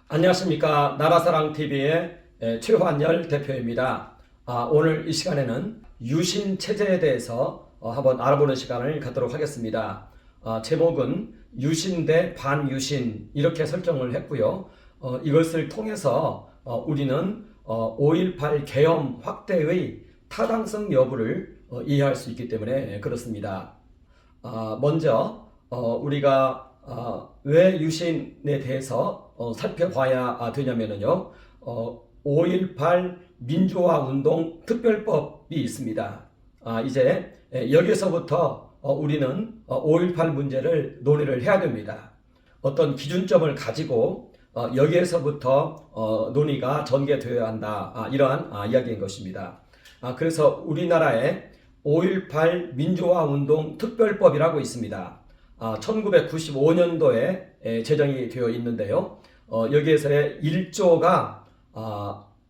안녕하십니까. 나라사랑TV의 최환열 대표입니다. 오늘 이 시간에는 유신체제에 대해서 한번 알아보는 시간을 갖도록 하겠습니다. 제목은 유신 대 반유신 이렇게 설정을 했고요. 이것을 통해서 우리는 5.18 계엄 확대의 타당성 여부를 이해할 수 있기 때문에 그렇습니다. 먼저 우리가 왜 유신에 대해서 살펴봐야 되냐면요. 5.18 민주화 운동 특별법이 있습니다. 이제 여기서부터 우리는 5.18 문제를 논의를 해야 됩니다. 어떤 기준점을 가지고 여기에서부터 논의가 전개되어야 한다. 이러한 이야기인 것입니다. 그래서 우리나라에 5.18 민주화 운동 특별법이라고 있습니다. 1995년도에 제정이 되어 있는데요. 여기에서의 1조가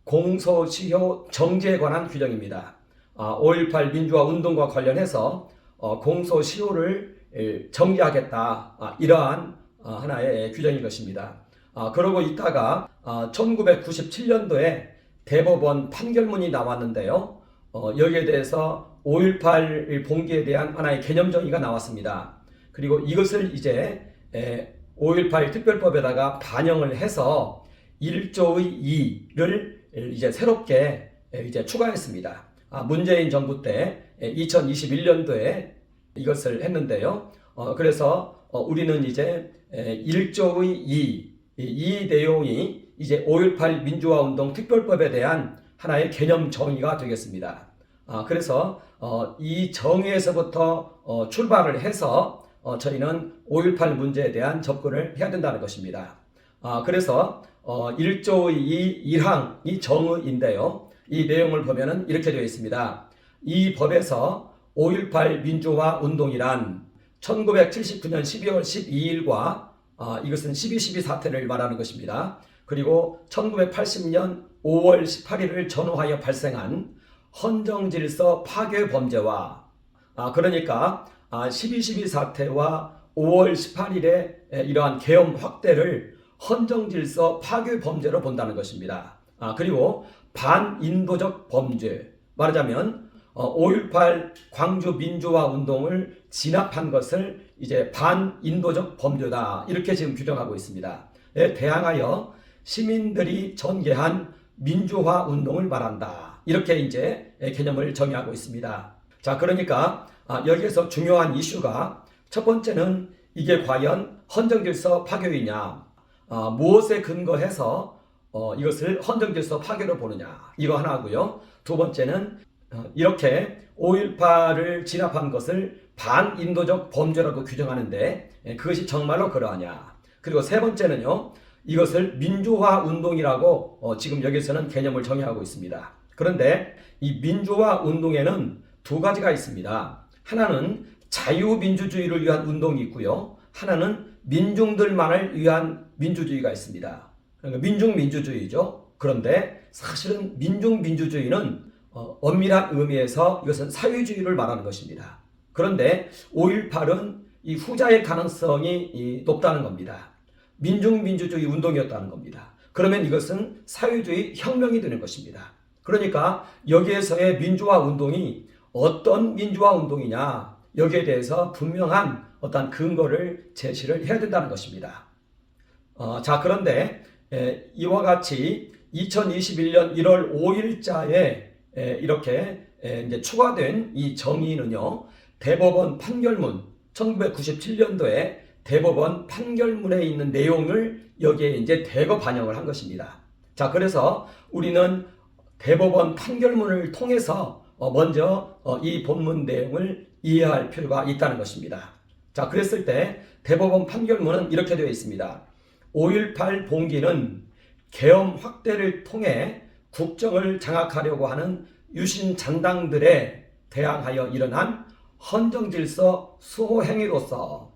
공소시효 정지에 관한 규정입니다. 5.18 민주화 운동과 관련해서 공소시효를 정지하겠다. 이러한 하나의 규정인 것입니다. 그러고 있다가 1997년도에 대법원 판결문이 나왔는데요. 여기에 대해서 5.18 봉기에 대한 하나의 개념 정의가 나왔습니다. 그리고 이것을 이제 5.18 특별법에다가 반영을 해서 1조의 2를 이제 새롭게 이제 추가했습니다. 문재인 정부 때 2021년도에 이것을 했는데요. 그래서 우리는 이제 1조의 2이 내용이 이제 5.18 민주화 운동 특별법에 대한 하나의 개념 정의가 되겠습니다. 그래서 이 정의에서부터 출발을 해서 저희는 5.18 문제에 대한 접근을 해야 된다는 것입니다. 그래서 1조의 1항 이 정의인데요. 이 내용을 보면은 이렇게 되어 있습니다. 이 법에서 5.18 민주화 운동이란 1979년 12월 12일과 이것은 12.12 사태를 말하는 것입니다. 그리고 1980년 5월 18일을 전후하여 발생한 헌정질서 파괴 범죄와 그러니까 12.12 사태와 5월 18일에 이러한 계엄 확대를 헌정질서 파괴 범죄로 본다는 것입니다. 그리고 반인도적 범죄, 말하자면 5.18 광주 민주화 운동을 진압한 것을 이제 반인도적 범죄다. 이렇게 지금 규정하고 있습니다. 대항하여 시민들이 전개한 민주화 운동을 말한다. 이렇게 이제 개념을 정의하고 있습니다. 자, 그러니까 여기에서 중요한 이슈가 첫 번째는 이게 과연 헌정질서 파괴이냐, 무엇에 근거해서 이것을 헌정질서 파괴로 보느냐, 이거 하나고요. 두 번째는 이렇게 5.18을 진압한 것을 반인도적 범죄라고 규정하는데 그것이 정말로 그러하냐. 그리고 세 번째는요, 이것을 민주화 운동이라고 지금 여기서는 개념을 정의하고 있습니다. 그런데 이 민주화 운동에는 두 가지가 있습니다. 하나는 자유민주주의를 위한 운동이 있고요. 하나는 민중들만을 위한 민주주의가 있습니다. 그러니까 민중민주주의죠. 그런데 사실은 민중민주주의는 엄밀한 의미에서 이것은 사회주의를 말하는 것입니다. 그런데 5.18은 이 후자의 가능성이 높다는 겁니다. 민중민주주의 운동이었다는 겁니다. 그러면 이것은 사회주의 혁명이 되는 것입니다. 그러니까 여기에서의 민주화 운동이 어떤 민주화 운동이냐, 여기에 대해서 분명한 어떤 근거를 제시를 해야 된다는 것입니다. 자, 그런데 이와 같이 2021년 1월 5일자에 이렇게 이제 추가된 이 정의는요, 대법원 판결문 1997년도에 대법원 판결문에 있는 내용을 여기에 이제 대거 반영을 한 것입니다. 자, 그래서 우리는 대법원 판결문을 통해서 먼저 이 본문 내용을 이해할 필요가 있다는 것입니다. 자, 그랬을 때 대법원 판결문은 이렇게 되어 있습니다. 5.18 봉기는 계엄 확대를 통해 국정을 장악하려고 하는 유신 잔당들에 대항하여 일어난 헌정질서 수호 행위로서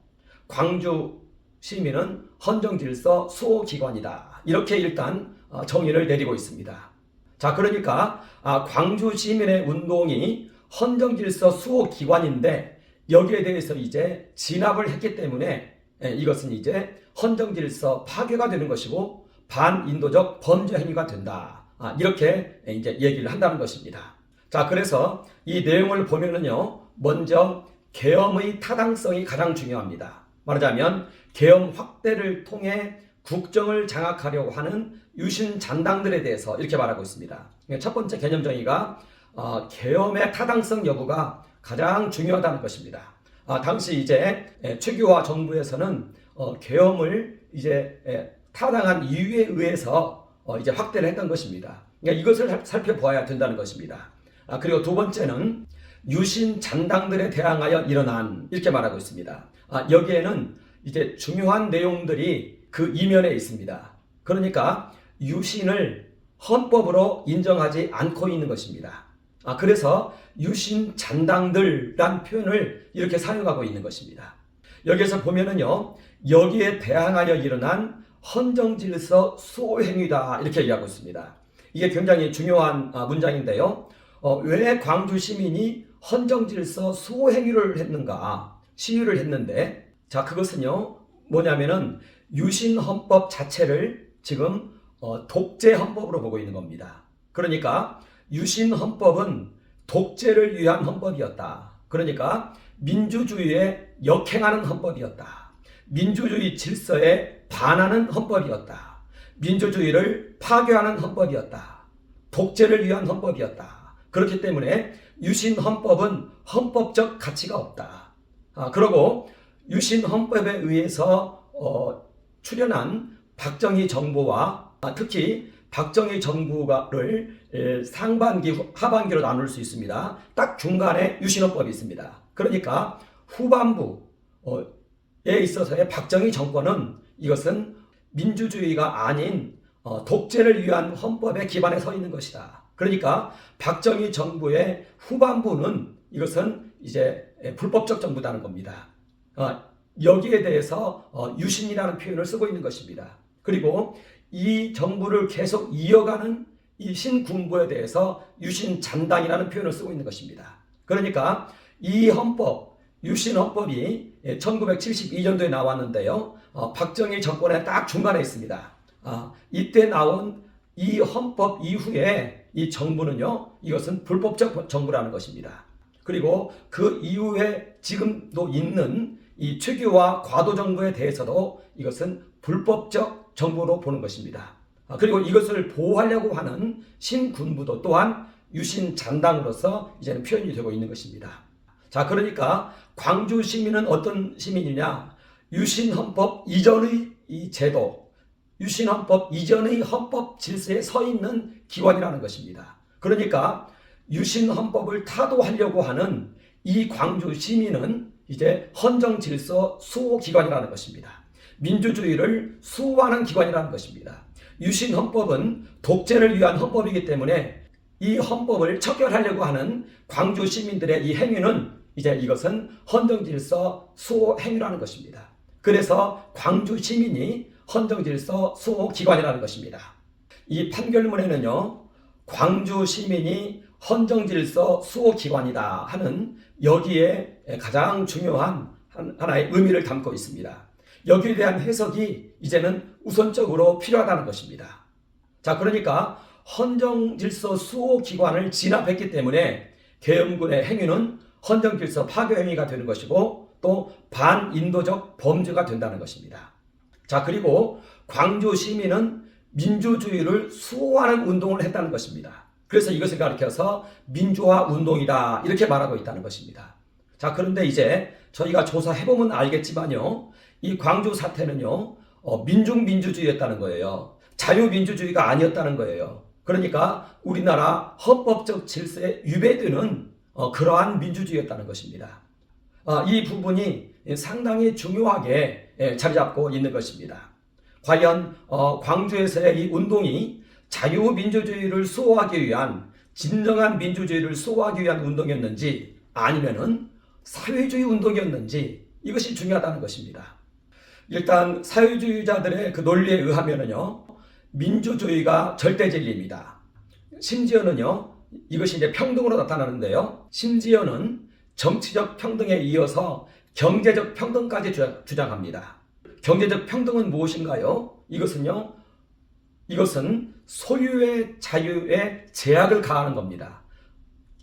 광주 시민은 헌정질서 수호 기관이다. 이렇게 일단 정의를 내리고 있습니다. 자, 그러니까 광주 시민의 운동이 헌정질서 수호 기관인데 여기에 대해서 이제 진압을 했기 때문에 이것은 이제 헌정질서 파괴가 되는 것이고 반인도적 범죄 행위가 된다. 이렇게 이제 얘기를 한다는 것입니다. 자, 그래서 이 내용을 보면은요, 먼저 계엄의 타당성이 가장 중요합니다. 말하자면 계엄 확대를 통해 국정을 장악하려고 하는 유신 잔당들에 대해서 이렇게 말하고 있습니다. 첫 번째 개념 정의가 계엄의 타당성 여부가 가장 중요하다는 것입니다. 당시 이제 최규화 정부에서는 계엄을 이제 타당한 이유에 의해서 이제 확대를 했던 것입니다. 그러니까 이것을 살펴보아야 된다는 것입니다. 그리고 두 번째는 유신 잔당들에 대항하여 일어난 이렇게 말하고 있습니다. 여기에는 이제 중요한 내용들이 그 이면에 있습니다. 그러니까 유신을 헌법으로 인정하지 않고 있는 것입니다. 그래서 유신 잔당들란 표현을 이렇게 사용하고 있는 것입니다. 여기에서 보면은요, 여기에 대항하여 일어난 헌정질서 수호행위다 이렇게 얘기하고 있습니다. 이게 굉장히 중요한 문장인데요. 왜 광주 시민이 헌정질서 수호행위를 했는가, 시위를 했는데, 자, 그것은요 뭐냐면은 유신헌법 자체를 지금 독재헌법으로 보고 있는 겁니다. 그러니까 유신헌법은 독재를 위한 헌법이었다. 그러니까 민주주의에 역행하는 헌법이었다. 민주주의 질서에 반하는 헌법이었다. 민주주의를 파괴하는 헌법이었다. 독재를 위한 헌법이었다. 그렇기 때문에 유신헌법은 헌법적 가치가 없다. 그리고 유신헌법에 의해서 출현한 박정희 정부와 특히 박정희 정부를 상반기, 하반기로 나눌 수 있습니다. 딱 중간에 유신헌법이 있습니다. 그러니까 후반부에 있어서의 박정희 정권은 이것은 민주주의가 아닌 독재를 위한 헌법에 기반에 서 있는 것이다. 그러니까 박정희 정부의 후반부는 이것은 이제 불법적 정부라는 겁니다. 여기에 대해서 유신이라는 표현을 쓰고 있는 것입니다. 그리고 이 정부를 계속 이어가는 이 신군부에 대해서 유신 잔당이라는 표현을 쓰고 있는 것입니다. 그러니까 이 헌법, 유신 헌법이 1972년도에 나왔는데요. 박정희 정권의 딱 중간에 있습니다. 이때 나온 이 헌법 이후에 이 정부는요, 이것은 불법적 정부라는 것입니다. 그리고 그 이후에 지금도 있는 이 최규화 과도정부에 대해서도 이것은 불법적 정부로 보는 것입니다. 그리고 이것을 보호하려고 하는 신군부도 또한 유신 잔당으로서 이제는 표현이 되고 있는 것입니다. 자, 그러니까 광주 시민은 어떤 시민이냐? 유신헌법 이전의 이 제도, 유신헌법 이전의 헌법 질서에 서 있는 기관이라는 것입니다. 그러니까 유신헌법을 타도하려고 하는 이 광주 시민은 이제 헌정질서 수호기관이라는 것입니다. 민주주의를 수호하는 기관이라는 것입니다. 유신헌법은 독재를 위한 헌법이기 때문에 이 헌법을 척결하려고 하는 광주 시민들의 이 행위는 이제 이것은 헌정질서 수호 행위라는 것입니다. 그래서 광주 시민이 헌정질서 수호 기관이라는 것입니다. 이 판결문에는요, 광주 시민이 헌정질서 수호 기관이다 하는 여기에 가장 중요한 하나의 의미를 담고 있습니다. 여기에 대한 해석이 이제는 우선적으로 필요하다는 것입니다. 자, 그러니까 헌정질서 수호 기관을 진압했기 때문에 계엄군의 행위는 헌정질서 파괴 행위가 되는 것이고 또 반인도적 범죄가 된다는 것입니다. 자, 그리고 광주 시민은 민주주의를 수호하는 운동을 했다는 것입니다. 그래서 이것을 가리켜서 민주화 운동이다 이렇게 말하고 있다는 것입니다. 자, 그런데 이제 저희가 조사해보면 알겠지만요, 이 광주 사태는요, 민중민주주의였다는 거예요. 자유민주주의가 아니었다는 거예요. 그러니까 우리나라 헌법적 질서에 위배되는 그러한 민주주의였다는 것입니다. 이 부분이 상당히 중요하게 자리 잡고 있는 것입니다. 과연 광주에서의 이 운동이 자유민주주의를 수호하기 위한, 진정한 민주주의를 수호하기 위한 운동이었는지 아니면은 사회주의 운동이었는지, 이것이 중요하다는 것입니다. 일단 사회주의자들의 그 논리에 의하면은요, 민주주의가 절대 진리입니다. 심지어는요, 이것이 이제 평등으로 나타나는데요, 심지어는 정치적 평등에 이어서 경제적 평등까지 주장합니다. 경제적 평등은 무엇인가요? 이것은요, 이것은 소유의 자유에 제약을 가하는 겁니다.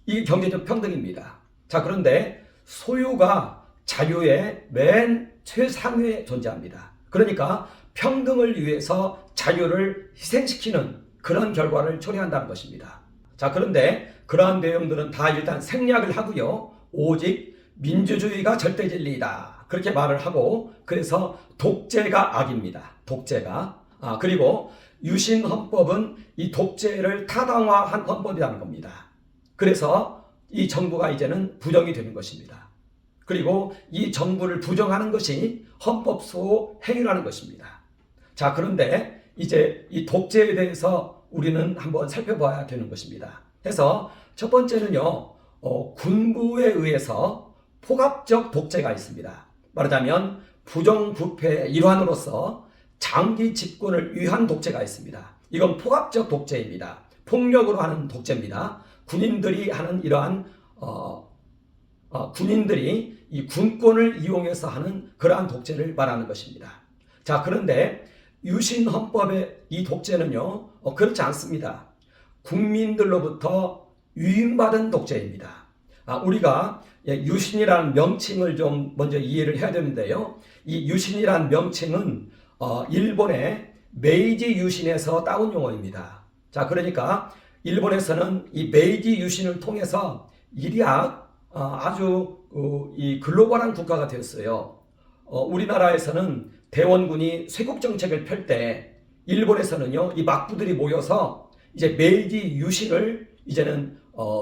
이게 경제적 평등입니다. 자, 그런데 소유가 자유의 맨 최상위에 존재합니다. 그러니까 평등을 위해서 자유를 희생시키는 그런 결과를 초래한다는 것입니다. 자, 그런데 그러한 내용들은 다 일단 생략을 하고요. 오직 민주주의가 절대 진리이다. 그렇게 말을 하고, 그래서 독재가 악입니다. 독재가. 그리고 유신헌법은 이 독재를 타당화한 헌법이라는 겁니다. 그래서 이 정부가 이제는 부정이 되는 것입니다. 그리고 이 정부를 부정하는 것이 헌법소 행위라는 것입니다. 자, 그런데 이제 이 독재에 대해서 우리는 한번 살펴봐야 되는 것입니다. 그래서 첫 번째는요, 군부에 의해서 포갑적 독재가 있습니다. 말하자면 부정부패의 일환으로서 장기 집권을 위한 독재가 있습니다. 이건 포갑적 독재입니다. 폭력으로 하는 독재입니다. 군인들이 하는 이러한 군인들이 이 군권을 이용해서 하는 그러한 독재를 말하는 것입니다. 자, 그런데 유신헌법의 이 독재는요, 그렇지 않습니다. 국민들로부터 위임받은 독재입니다. 우리가 유신이라는 명칭을 좀 먼저 이해를 해야 되는데요. 이 유신이라는 명칭은 일본의 메이지 유신에서 따온 용어입니다. 자, 그러니까 일본에서는 이 메이지 유신을 통해서 일약 아주 이 글로벌한 국가가 되었어요. 우리나라에서는 대원군이 쇄국 정책을 펼 때 일본에서는요, 이 막부들이 모여서 이제 메이지 유신을 이제는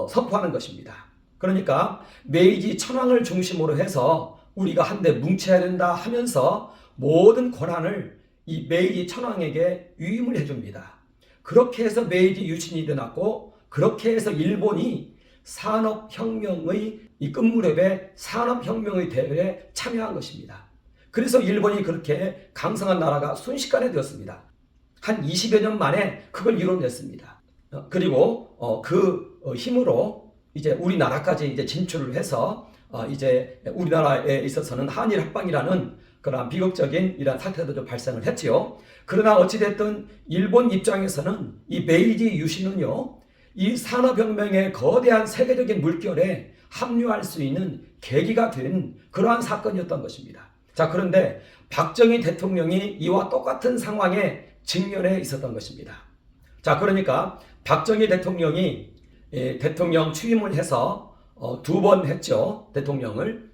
선포하는 것입니다. 그러니까 메이지 천황을 중심으로 해서 우리가 한데 뭉쳐야 된다 하면서 모든 권한을 이 메이지 천황에게 위임을 해줍니다. 그렇게 해서 메이지 유신이 일어났고, 그렇게 해서 일본이 산업혁명의 이 끝무렵에 산업혁명의 대회에 참여한 것입니다. 그래서 일본이 그렇게 강성한 나라가 순식간에 되었습니다. 한 20여 년 만에 그걸 이뤄냈습니다. 그리고 그 힘으로 이제 우리나라까지 이제 진출을 해서 이제 우리나라에 있어서는 한일 합방이라는 그런 비극적인 이런 사태도 좀 발생을 했지요. 그러나 어찌됐든 일본 입장에서는 이 메이지 유신은요, 이 산업혁명의 거대한 세계적인 물결에 합류할 수 있는 계기가 된 그러한 사건이었던 것입니다. 자, 그런데 박정희 대통령이 이와 똑같은 상황에 직면해 있었던 것입니다. 자, 그러니까 박정희 대통령이 대통령 취임을 해서 2번 했죠. 대통령을.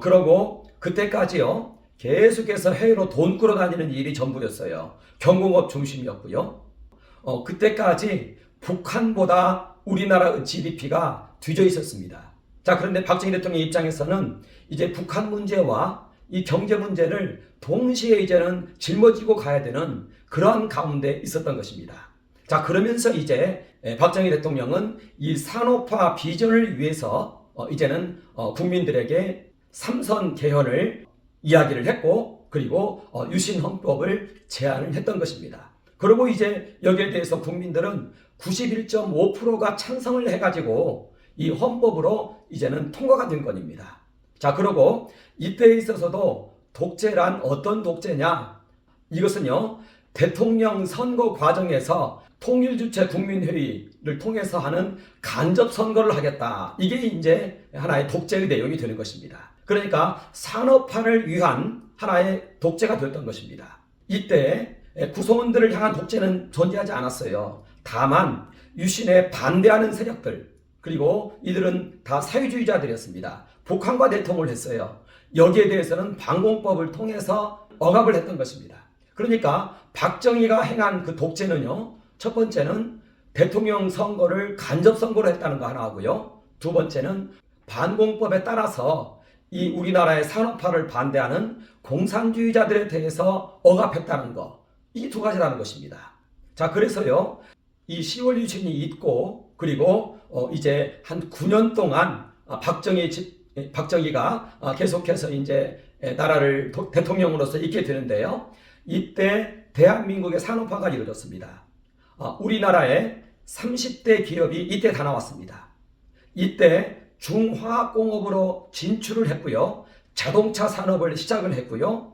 그러고 그때까지요, 계속해서 해외로 돈 끌어다니는 일이 전부였어요. 경공업 중심이었고요. 그때까지 북한보다 우리나라 GDP가 뒤져 있었습니다. 자, 그런데 박정희 대통령 입장에서는 이제 북한 문제와 이 경제 문제를 동시에 이제는 짊어지고 가야 되는 그러한 가운데 있었던 것입니다. 자, 그러면서 이제 박정희 대통령은 이 산업화 비전을 위해서 이제는 국민들에게 삼선 개헌을 이야기를 했고, 그리고 유신헌법을 제안을 했던 것입니다. 그리고 이제 여기에 대해서 국민들은 91.5%가 찬성을 해가지고 이 헌법으로 이제는 통과가 된 겁니다. 자, 그리고 이때에 있어서도 독재란 어떤 독재냐? 이것은요, 대통령 선거 과정에서 통일주체 국민회의를 통해서 하는 간접 선거를 하겠다. 이게 이제 하나의 독재의 내용이 되는 것입니다. 그러니까 산업화를 위한 하나의 독재가 되었던 것입니다. 이때 구성원들을 향한 독재는 존재하지 않았어요. 다만 유신에 반대하는 세력들, 그리고 이들은 다 사회주의자들이었습니다. 북한과 내통을 했어요. 여기에 대해서는 반공법을 통해서 억압을 했던 것입니다. 그러니까 박정희가 행한 그 독재는요, 첫 번째는 대통령 선거를 간접 선거로 했다는 거 하나 하고요. 두 번째는 반공법에 따라서 이 우리나라의 산업화를 반대하는 공산주의자들에 대해서 억압했다는 거, 이 두 가지라는 것입니다. 자, 그래서요, 이 10월 유신이 있고, 그리고 이제 한 9년 동안 박정희가 계속해서 이제 나라를 대통령으로서 있게 되는데요. 이때 대한민국의 산업화가 이루어졌습니다. 우리나라의 30대 기업이 이때 다 나왔습니다. 이때 중화학공업으로 진출을 했고요. 자동차 산업을 시작을 했고요.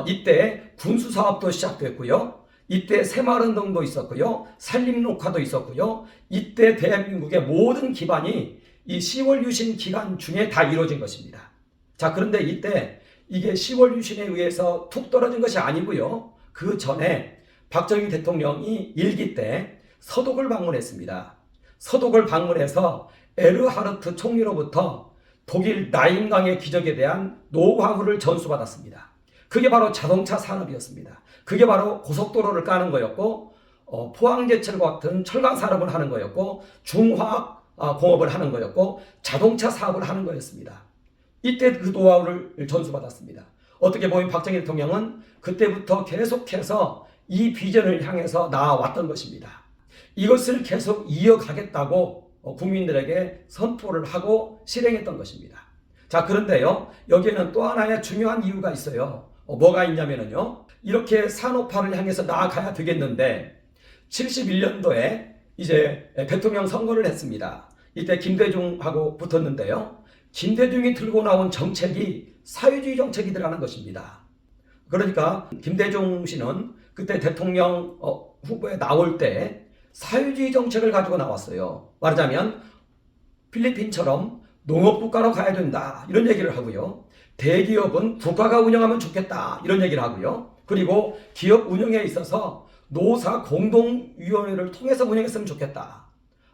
이때 군수사업도 시작됐고요. 이때 새마을운동도 있었고요. 산림녹화도 있었고요. 이때 대한민국의 모든 기반이 이 10월 유신 기간 중에 다 이루어진 것입니다. 자, 그런데 이때 이게 10월 유신에 의해서 툭 떨어진 것이 아니고요. 그 전에 박정희 대통령이 일기 때 서독을 방문했습니다. 서독을 방문해서 에르하르트 총리로부터 독일 라인강의 기적에 대한 노하우를 전수받았습니다. 그게 바로 자동차 산업이었습니다. 그게 바로 고속도로를 까는 거였고, 포항제철과 같은 철강 산업을 하는 거였고, 중화학 공업을 하는 거였고, 자동차 사업을 하는 거였습니다. 이때 그 노하우를 전수받았습니다. 어떻게 보면 박정희 대통령은 그때부터 계속해서 이 비전을 향해서 나아왔던 것입니다. 이것을 계속 이어가겠다고 국민들에게 선포를 하고 실행했던 것입니다. 자, 그런데요, 여기에는 또 하나의 중요한 이유가 있어요. 뭐가 있냐면요, 이렇게 산업화를 향해서 나아가야 되겠는데 71년도에 이제 대통령 선거를 했습니다. 이때 김대중하고 붙었는데요, 김대중이 들고 나온 정책이 사회주의 정책이라는 것입니다. 그러니까 김대중 씨는 그때 대통령 후보에 나올 때 사회주의 정책을 가지고 나왔어요. 말하자면 필리핀처럼 농업국가로 가야 된다, 이런 얘기를 하고요. 대기업은 국가가 운영하면 좋겠다, 이런 얘기를 하고요. 그리고 기업 운영에 있어서 노사 공동위원회를 통해서 운영했으면 좋겠다.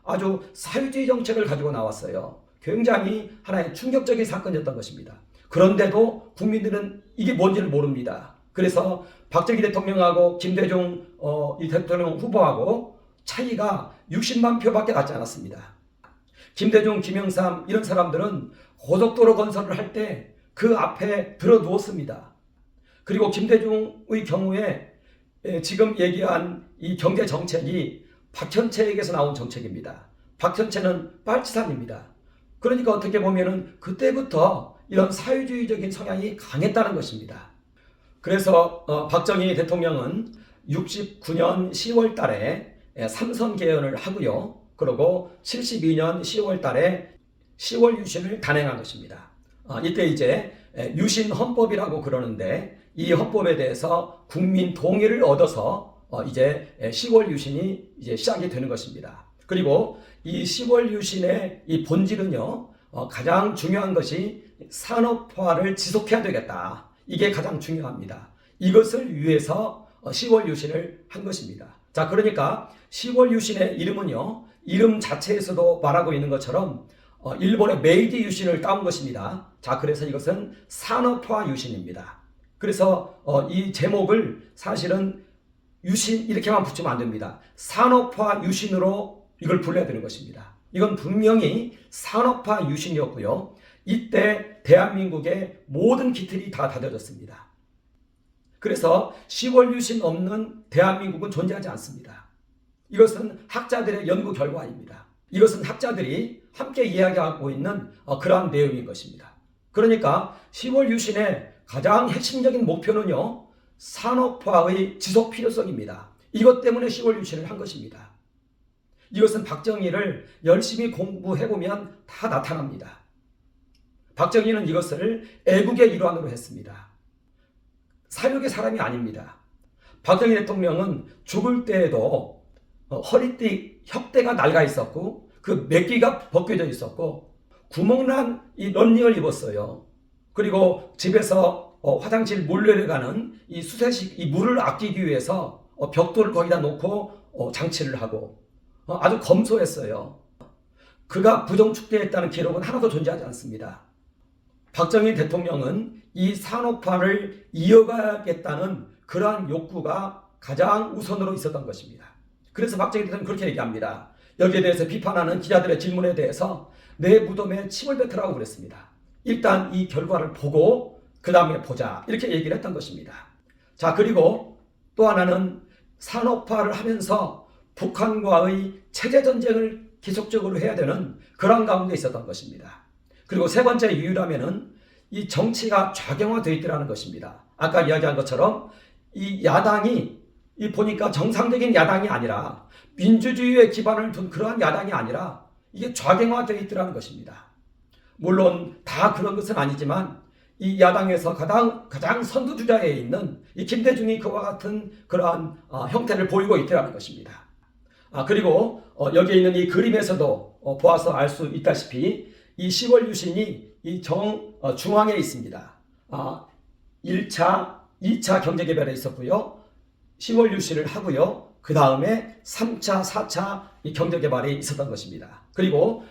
아주 사회주의 정책을 가지고 나왔어요. 굉장히 하나의 충격적인 사건이었던 것입니다. 그런데도 국민들은 이게 뭔지를 모릅니다. 그래서 박정희 대통령하고 김대중 이 대통령 후보하고 차이가 60만 표밖에 나지 않았습니다. 김대중, 김영삼 이런 사람들은 고속도로 건설을 할 때 그 앞에 들어 누웠습니다. 그리고 김대중의 경우에 지금 얘기한 이 경제 정책이 박현채에게서 나온 정책입니다. 박현채는 빨치산입니다. 그러니까 어떻게 보면은 그때부터 이런 사회주의적인 성향이 강했다는 것입니다. 그래서 박정희 대통령은 69년 10월 달에 삼선 개헌을 하고요. 그리고 72년 10월 달에 10월 유신을 단행한 것입니다. 이때 이제 유신 헌법이라고 그러는데, 이 헌법에 대해서 국민 동의를 얻어서 이제 10월 유신이 이제 시작이 되는 것입니다. 그리고 이 10월 유신의 이 본질은요, 가장 중요한 것이 산업화를 지속해야 되겠다. 이게 가장 중요합니다. 이것을 위해서 10월 유신을 한 것입니다. 자, 그러니까 10월 유신의 이름은요, 이름 자체에서도 말하고 있는 것처럼 일본의 메이지 유신을 따온 것입니다. 자, 그래서 이것은 산업화 유신입니다. 그래서 이 제목을 사실은 유신 이렇게만 붙이면 안 됩니다. 산업화 유신으로 이걸 불러야 되는 것입니다. 이건 분명히 산업화 유신이었고요. 이때 대한민국의 모든 기틀이 다 다져졌습니다. 그래서 10월 유신 없는 대한민국은 존재하지 않습니다. 이것은 학자들의 연구 결과입니다. 이것은 학자들이 함께 이야기하고 있는 그러한 내용인 것입니다. 그러니까 10월 유신의 가장 핵심적인 목표는요, 산업화의 지속 필요성입니다. 이것 때문에 10월 유신을 한 것입니다. 이것은 박정희를 열심히 공부해보면 다 나타납니다. 박정희는 이것을 애국의 일환으로 했습니다. 사륙의 사람이 아닙니다. 박정희 대통령은 죽을 때에도 허리띠 혁대가 낡아 있었고, 그 맥기가 벗겨져 있었고, 구멍난 이 런닝을 입었어요. 그리고 집에서 화장실 물 내려가는 이 수세식 이 물을 아끼기 위해서 벽돌을 거기다 놓고 장치를 하고 아주 검소했어요. 그가 부정축제했다는 기록은 하나도 존재하지 않습니다. 박정희 대통령은 이 산업화를 이어가겠다는 그러한 욕구가 가장 우선으로 있었던 것입니다. 그래서 박정희 대통령은 그렇게 얘기합니다. 여기에 대해서 비판하는 기자들의 질문에 대해서 내 무덤에 침을 뱉으라고 그랬습니다. 일단 이 결과를 보고 그 다음에 보자, 이렇게 얘기를 했던 것입니다. 자, 그리고 또 하나는 산업화를 하면서 북한과의 체제전쟁을 계속적으로 해야 되는 그런 가운데 있었던 것입니다. 그리고 세 번째 이유라면은 이 정치가 좌경화되어 있더라는 것입니다. 아까 이야기한 것처럼 이 야당이 보니까 정상적인 야당이 아니라 민주주의에 기반을 둔 그러한 야당이 아니라 이게 좌경화되어 있더라는 것입니다. 물론 다 그런 것은 아니지만 이 야당에서 가장 선두주자에 있는 이 김대중이 그와 같은 그러한 형태를 보이고 있다는 것입니다. 그리고 여기에 있는 이 그림에서도 보아서 알 수 있다시피 이 10월 유신이 이 중앙에 있습니다. 1차, 2차 경제개발에 있었고요. 10월 유신을 하고요. 그 다음에 3차, 4차 이 경제개발이 있었던 것입니다. 그리고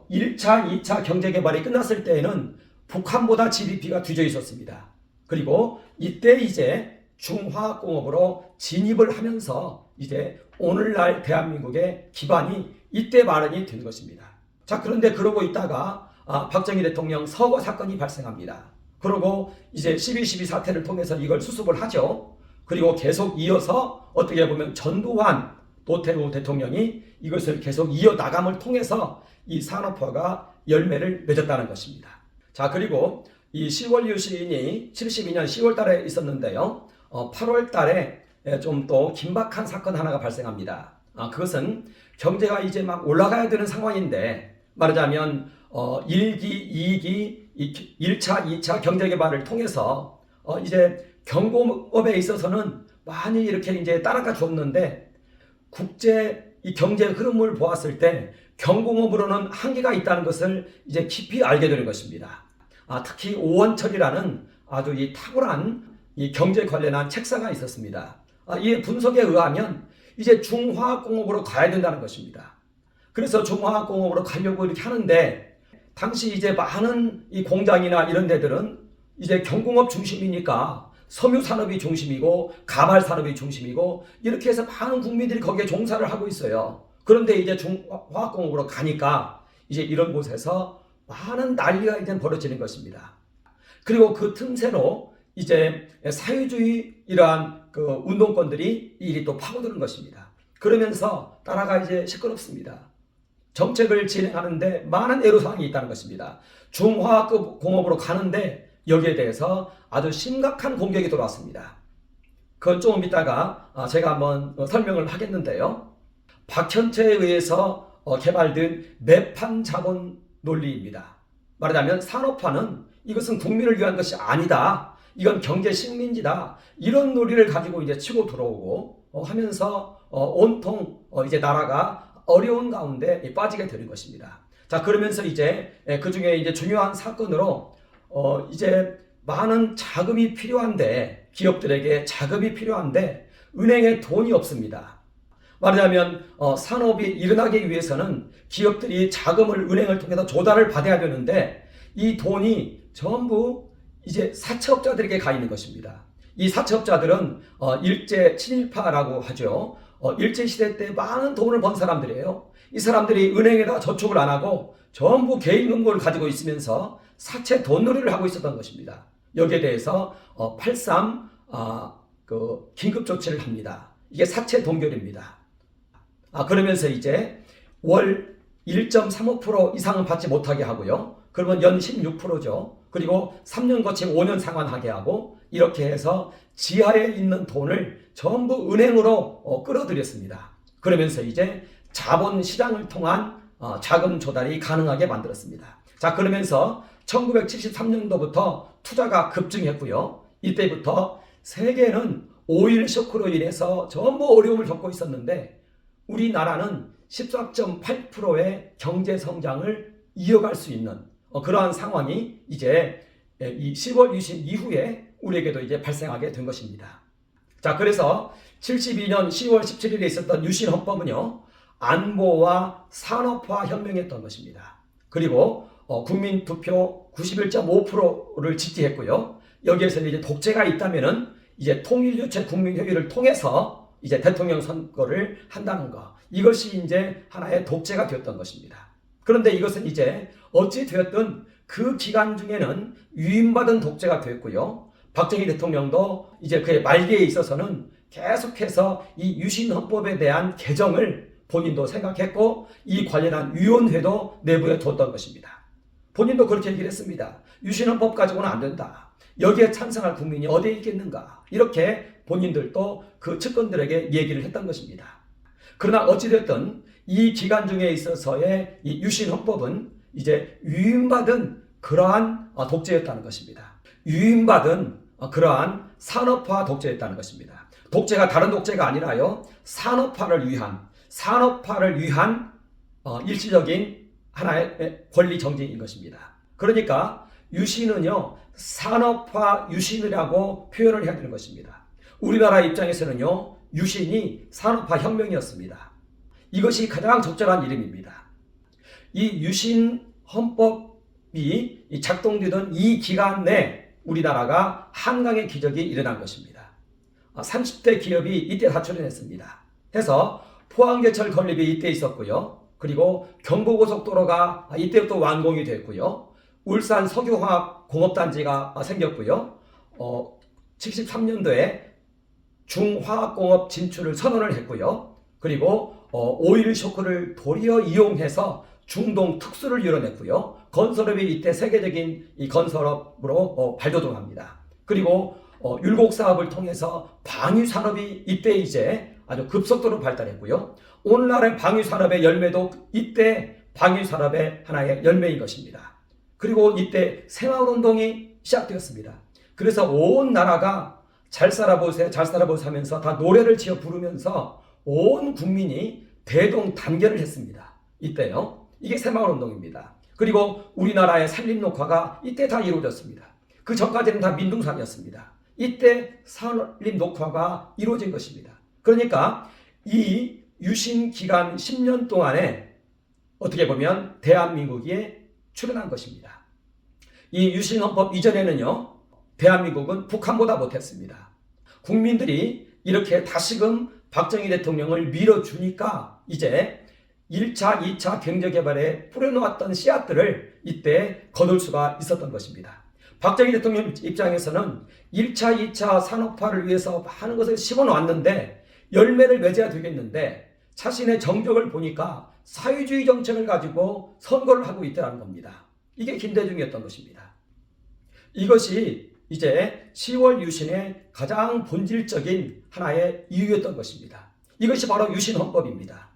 1차, 2차 경제개발이 끝났을 때에는 북한보다 GDP가 뒤져 있었습니다. 그리고 이때 이제 중화학공업으로 진입을 하면서 이제 오늘날 대한민국의 기반이 이때 마련이 된 것입니다. 자, 그런데 그러고 있다가 박정희 대통령 서거 사건이 발생합니다. 그러고 이제 12.12 사태를 통해서 이걸 수습을 하죠. 그리고 계속 이어서 어떻게 보면 전두환 노태우 대통령이 이것을 계속 이어나감을 통해서 이 산업화가 열매를 맺었다는 것입니다. 자, 그리고 이 10월 유신이 72년 10월 달에 있었는데요. 8월 달에 좀 또 긴박한 사건 하나가 발생합니다. 그것은 경제가 이제 막 올라가야 되는 상황인데 말하자면 1기, 2기, 1차, 2차 경제개발을 통해서 이제 경공업에 있어서는 많이 이렇게 이제 따라가 줬는데 국제 이 경제 흐름을 보았을 때 경공업으로는 한계가 있다는 것을 이제 깊이 알게 되는 것입니다. 특히 오원철이라는 아주 이 탁월한 이 경제 관련한 책사가 있었습니다. 이 분석에 의하면 이제 중화학공업으로 가야 된다는 것입니다. 그래서 중화학공업으로 가려고 이렇게 하는데 당시 이제 많은 이 공장이나 이런 데들은 이제 경공업 중심이니까 섬유 산업이 중심이고 가발 산업이 중심이고 이렇게 해서 많은 국민들이 거기에 종사를 하고 있어요. 그런데 이제 중화학공업으로 가니까 이제 이런 곳에서 많은 난리가 이제 벌어지는 것입니다. 그리고 그 틈새로 이제 사회주의 이러한 그 운동권들이 일이 또 파고드는 것입니다. 그러면서 나라가 이제 시끄럽습니다. 정책을 진행하는데 많은 애로사항이 있다는 것입니다. 중화학급 공업으로 가는데 여기에 대해서 아주 심각한 공격이 들어왔습니다. 그건 조금 이따가 제가 한번 설명을 하겠는데요. 박현채에 의해서 개발된 매판 자본 논리입니다. 말하자면 산업화는 이것은 국민을 위한 것이 아니다. 이건 경제 식민지다. 이런 논리를 가지고 이제 치고 들어오고 하면서 온통 이제 나라가 어려운 가운데 빠지게 되는 것입니다. 자, 그러면서 이제 그 중에 이제 중요한 사건으로 이제 많은 자금이 필요한데 기업들에게 자금이 필요한데 은행에 돈이 없습니다. 말하자면 산업이 일어나기 위해서는 기업들이 자금을 은행을 통해서 조달을 받아야 되는데 이 돈이 전부 이제 사채업자들에게 가 있는 것입니다. 이 사채업자들은 일제 친일파라고 하죠. 일제시대 때 많은 돈을 번 사람들이에요. 이 사람들이 은행에다 저축을 안 하고 전부 개인금고를 가지고 있으면서 사채 돈놀이를 하고 있었던 것입니다. 여기에 대해서 83 긴급조치를 합니다. 이게 사채 동결입니다. 그러면서 이제 월 1.35% 이상은 받지 못하게 하고요. 그러면 연 16%죠. 그리고 3년 거치고 5년 상환하게 하고 이렇게 해서 지하에 있는 돈을 전부 은행으로 끌어들였습니다. 그러면서 이제 자본시장을 통한 자금 조달이 가능하게 만들었습니다. 자, 그러면서 1973년도부터 투자가 급증했고요. 이때부터 세계는 오일 쇼크로 인해서 전부 어려움을 겪고 있었는데 우리나라는 14.8%의 경제 성장을 이어갈 수 있는 그러한 상황이 이제 이 10월 유신 이후에 우리에게도 이제 발생하게 된 것입니다. 자, 그래서 72년 10월 17일에 있었던 유신 헌법은요, 안보와 산업화 혁명이었던 것입니다. 그리고 국민 투표 91.5%를 지지했고요. 여기에서 이제 독재가 있다면은 이제 통일유체 국민회의를 통해서 이제 대통령 선거를 한다는 것. 이것이 이제 하나의 독재가 되었던 것입니다. 그런데 이것은 이제 어찌 되었든 그 기간 중에는 위임받은 독재가 되었고요. 박정희 대통령도 이제 그의 말기에 있어서는 계속해서 이 유신헌법에 대한 개정을 본인도 생각했고 이 관련한 위원회도 내부에 뒀던 것입니다. 본인도 그렇게 얘기를 했습니다. 유신헌법 가지고는 안 된다. 여기에 찬성할 국민이 어디에 있겠는가. 이렇게 본인들도 그 측근들에게 얘기를 했던 것입니다. 그러나 어찌됐든 이 기간 중에 있어서의 이 유신헌법은 이제 위임받은 그러한 독재였다는 것입니다. 유인받은 그러한 산업화 독재였다는 것입니다. 독재가 다른 독재가 아니라요, 산업화를 위한 일시적인 하나의 권리 정지인 것입니다. 그러니까 유신은요, 산업화 유신이라고 표현을 해야 되는 것입니다. 우리나라 입장에서는요, 유신이 산업화 혁명이었습니다. 이것이 가장 적절한 이름입니다. 이 유신 헌법이 작동되던 이 기간 내 우리나라가 한강의 기적이 일어난 것입니다. 30대 기업이 이때 다 출연했습니다. 해서 포항제철 건립이 이때 있었고요. 그리고 경부고속도로가 이때부터 완공이 됐고요. 울산 석유화학공업단지가 생겼고요. 73년도에 중화학공업 진출을 선언을 했고요. 그리고 오일 쇼크를 도리어 이용해서 중동 특수를 이뤄냈고요. 건설업이 이때 세계적인 이 건설업으로 발돋움합니다. 그리고 율곡 사업을 통해서 방위 산업이 이때 이제 아주 급속도로 발달했고요. 오늘날의 방위 산업의 열매도 이때 방위 산업의 하나의 열매인 것입니다. 그리고 이때 새마을운동이 시작되었습니다. 그래서 온 나라가 잘 살아보세요, 잘 살아보세요 하면서 다 노래를 지어 부르면서 온 국민이 대동단결을 했습니다. 이때요. 이게 새마을운동입니다. 그리고 우리나라의 산림녹화가 이때 다 이루어졌습니다. 그 전까지는 다 민둥산이었습니다. 이때 산림녹화가 이루어진 것입니다. 그러니까 이 유신 기간 10년 동안에 어떻게 보면 대한민국이 출현한 것입니다. 이 유신헌법 이전에는요, 대한민국은 북한보다 못했습니다. 국민들이 이렇게 다시금 박정희 대통령을 밀어주니까 이제 1차, 2차 경제개발에 뿌려놓았던 씨앗들을 이때 거둘 수가 있었던 것입니다. 박정희 대통령 입장에서는 1차, 2차 산업화를 위해서 많은 것을 심어놓았는데 열매를 맺어야 되겠는데 자신의 정적을 보니까 사회주의 정책을 가지고 선거를 하고 있다는 겁니다. 이게 김대중이었던 것입니다. 이것이 이제 10월 유신의 가장 본질적인 하나의 이유였던 것입니다. 이것이 바로 유신헌법입니다.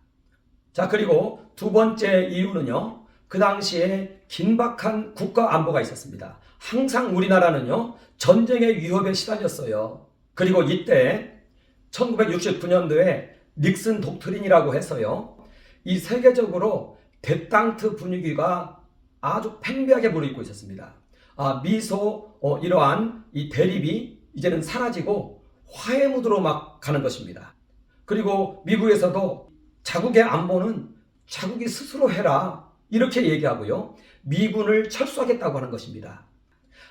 자, 그리고 두 번째 이유는요, 그 당시에 긴박한 국가 안보가 있었습니다. 항상 우리나라는요, 전쟁의 위협에 시달렸어요. 그리고 이때 1969년도에 닉슨 독트린이라고 해서요, 이 세계적으로 데땅트 분위기가 아주 팽배하게 무르익고 있었습니다. 미소 이러한 이 대립이 이제는 사라지고 화해 무드로 막 가는 것입니다. 그리고 미국에서도 자국의 안보는 자국이 스스로 해라 이렇게 얘기하고요, 미군을 철수하겠다고 하는 것입니다.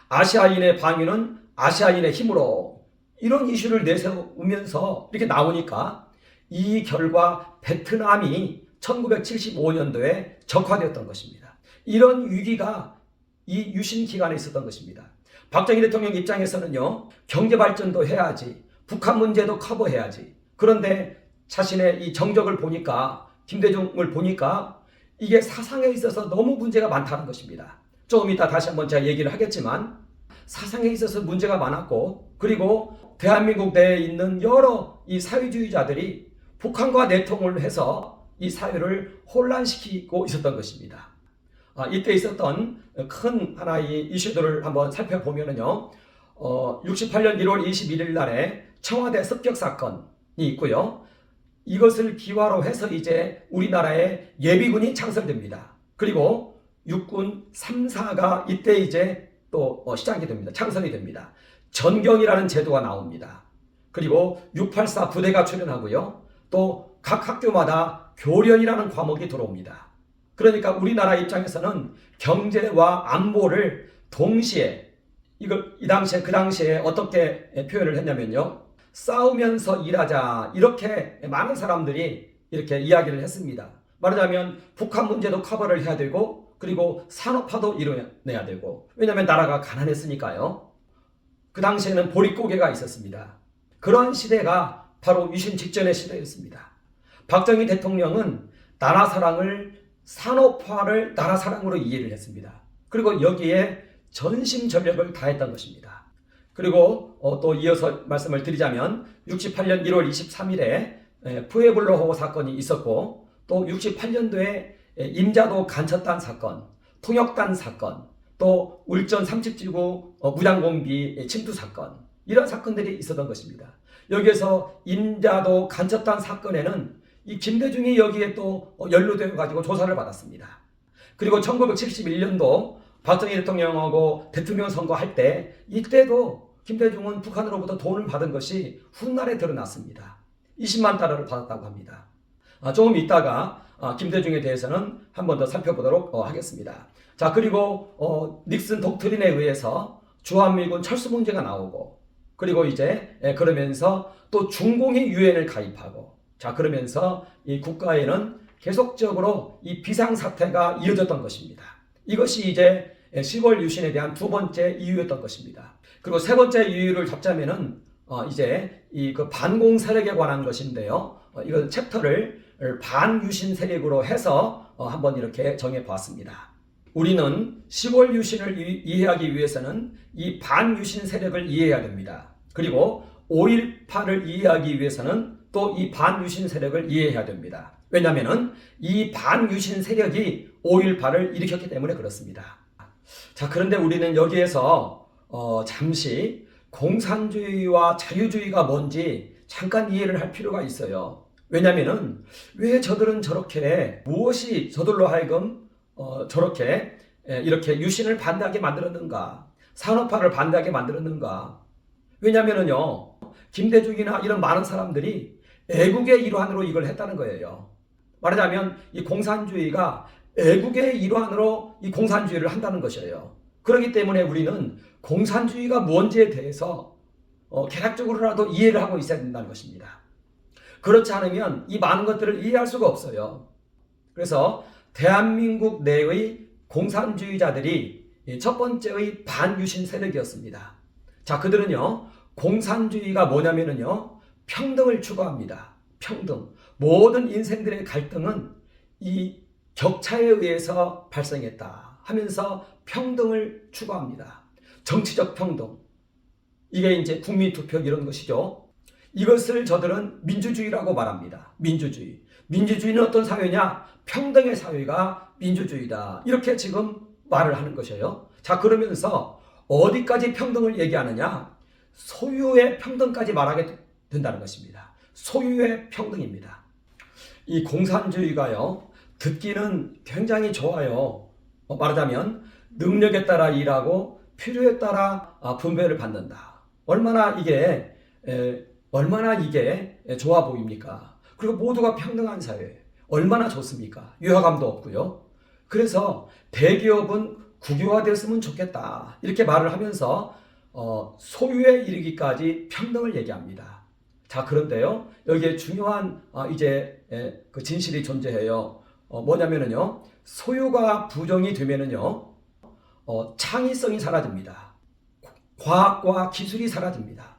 아시아인의 방위는 아시아인의 힘으로, 이런 이슈를 내세우면서 이렇게 나오니까 이 결과 베트남이 1975년도에 적화되었던 것입니다. 이런 위기가 이 유신 기간에 있었던 것입니다. 박정희 대통령 입장에서는요, 경제 발전도 해야지, 북한 문제도 커버해야지. 그런데 자신의 이 정적을 보니까, 김대중을 보니까 이게 사상에 있어서 너무 문제가 많다는 것입니다. 조금 이따 다시 한번 제가 얘기를 하겠지만 사상에 있어서 문제가 많았고, 그리고 대한민국 내에 있는 여러 이 사회주의자들이 북한과 내통을 해서 이 사회를 혼란시키고 있었던 것입니다. 이때 있었던 큰 하나의 이슈들을 한번 살펴보면요, 68년 1월 21일 날에 청와대 습격 사건이 있고요. 이것을 기화로 해서 이제 우리나라에 예비군이 창설됩니다. 그리고 육군 3사가 이때 이제 또 시작이 됩니다. 창설이 됩니다. 전경이라는 제도가 나옵니다. 그리고 684 부대가 출연하고요. 또 각 학교마다 교련이라는 과목이 들어옵니다. 그러니까 우리나라 입장에서는 경제와 안보를 동시에, 이 당시에 그 당시에 어떻게 표현을 했냐면요, 싸우면서 일하자, 이렇게 많은 사람들이 이렇게 이야기를 했습니다. 말하자면 북한 문제도 커버를 해야 되고, 그리고 산업화도 이뤄내야 되고, 왜냐하면 나라가 가난했으니까요. 그 당시에는 보릿고개가 있었습니다. 그런 시대가 바로 유신 직전의 시대였습니다. 박정희 대통령은 나라 사랑을, 산업화를 나라 사랑으로 이해를 했습니다. 그리고 여기에 전심전력을 다했던 것입니다. 그리고 또 이어서 말씀을 드리자면 68년 1월 23일에 푸에블로호 사건이 있었고, 또 68년도에 임자도 간첩단 사건, 통역단 사건, 또 울전 30지구 무장공비 침투 사건, 이런 사건들이 있었던 것입니다. 여기에서 임자도 간첩단 사건에는 이 김대중이 여기에 또 연루되어 가지고 조사를 받았습니다. 그리고 1971년도 박정희 대통령하고 대통령 선거할 때, 이때도 김대중은 북한으로부터 돈을 받은 것이 훗날에 드러났습니다. 20만 달러를 받았다고 합니다. 조금 있다가 김대중에 대해서는 한 번 더 살펴보도록 하겠습니다. 자, 그리고 닉슨 독트린에 의해서 주한미군 철수 문제가 나오고, 그리고 이제 그러면서 또 중공이 유엔을 가입하고, 자, 그러면서 이 국가에는 계속적으로 이 비상사태가 이어졌던 것입니다. 이것이 이제 10월 유신에 대한 두 번째 이유였던 것입니다. 그리고 세 번째 이유를 잡자면은 이제 이 그 반공 세력에 관한 것인데요. 이건 챕터를 반유신 세력으로 해서 한번 이렇게 정해 보았습니다. 우리는 10월 유신을 이해하기 위해서는 이 반유신 세력을 이해해야 됩니다. 그리고 5.18을 이해하기 위해서는 또 이 반유신 세력을 이해해야 됩니다. 왜냐하면 이 반유신 세력이 5.18을 일으켰기 때문에 그렇습니다. 자, 그런데 우리는 여기에서 잠시 공산주의와 자유주의가 뭔지 잠깐 이해를 할 필요가 있어요. 왜냐하면 왜 저들은 저렇게, 무엇이 저들로 하여금 저렇게 이렇게 유신을 반대하게 만들었는가, 산업화를 반대하게 만들었는가. 왜냐하면요, 김대중이나 이런 많은 사람들이 애국의 일환으로 이걸 했다는 거예요. 말하자면 이 공산주의가 애국의 일환으로 이 공산주의를 한다는 것이에요. 그렇기 때문에 우리는 공산주의가 뭔지에 대해서 개략적으로라도 이해를 하고 있어야 된다는 것입니다. 그렇지 않으면 이 많은 것들을 이해할 수가 없어요. 그래서 대한민국 내의 공산주의자들이 첫 번째의 반유신 세력이었습니다. 자, 그들은요, 공산주의가 뭐냐면요, 평등을 추구합니다. 평등. 모든 인생들의 갈등은 이 격차에 의해서 발생했다 하면서 평등을 추구합니다. 정치적 평등. 이게 이제 국민투표 이런 것이죠. 이것을 저들은 민주주의라고 말합니다. 민주주의. 민주주의는 어떤 사회냐? 평등의 사회가 민주주의다. 이렇게 지금 말을 하는 것이에요. 자, 그러면서 어디까지 평등을 얘기하느냐? 소유의 평등까지 말하게 된다는 것입니다. 소유의 평등입니다. 이 공산주의가요, 듣기는 굉장히 좋아요. 말하자면 능력에 따라 일하고 필요에 따라 분배를 받는다. 얼마나 이게 좋아 보입니까? 그리고 모두가 평등한 사회, 얼마나 좋습니까? 유화감도 없고요. 그래서 대기업은 국유화되었으면 좋겠다, 이렇게 말을 하면서 소유에 이르기까지 평등을 얘기합니다. 자, 그런데요, 여기에 중요한 그 진실이 존재해요. 뭐냐면은요, 소유가 부정이 되면은요, 창의성이 사라집니다. 과학과 기술이 사라집니다.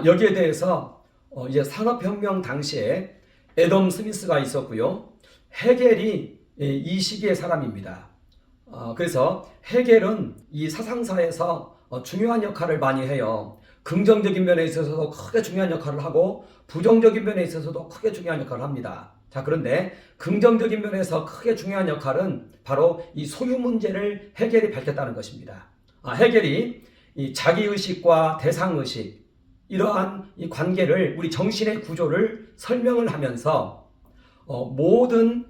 여기에 대해서 이제 산업혁명 당시에 애덤 스미스가 있었고요, 헤겔이 이 시기의 사람입니다. 그래서 헤겔은 이 사상사에서 중요한 역할을 많이 해요. 긍정적인 면에 있어서도 크게 중요한 역할을 하고 부정적인 면에 있어서도 크게 중요한 역할을 합니다. 자, 그런데 긍정적인 면에서 크게 중요한 역할은 바로 이 소유 문제를 헤겔이 밝혔다는 것입니다. 헤겔이 이 자기의식과 대상의식, 이러한 이 관계를, 우리 정신의 구조를 설명을 하면서 모든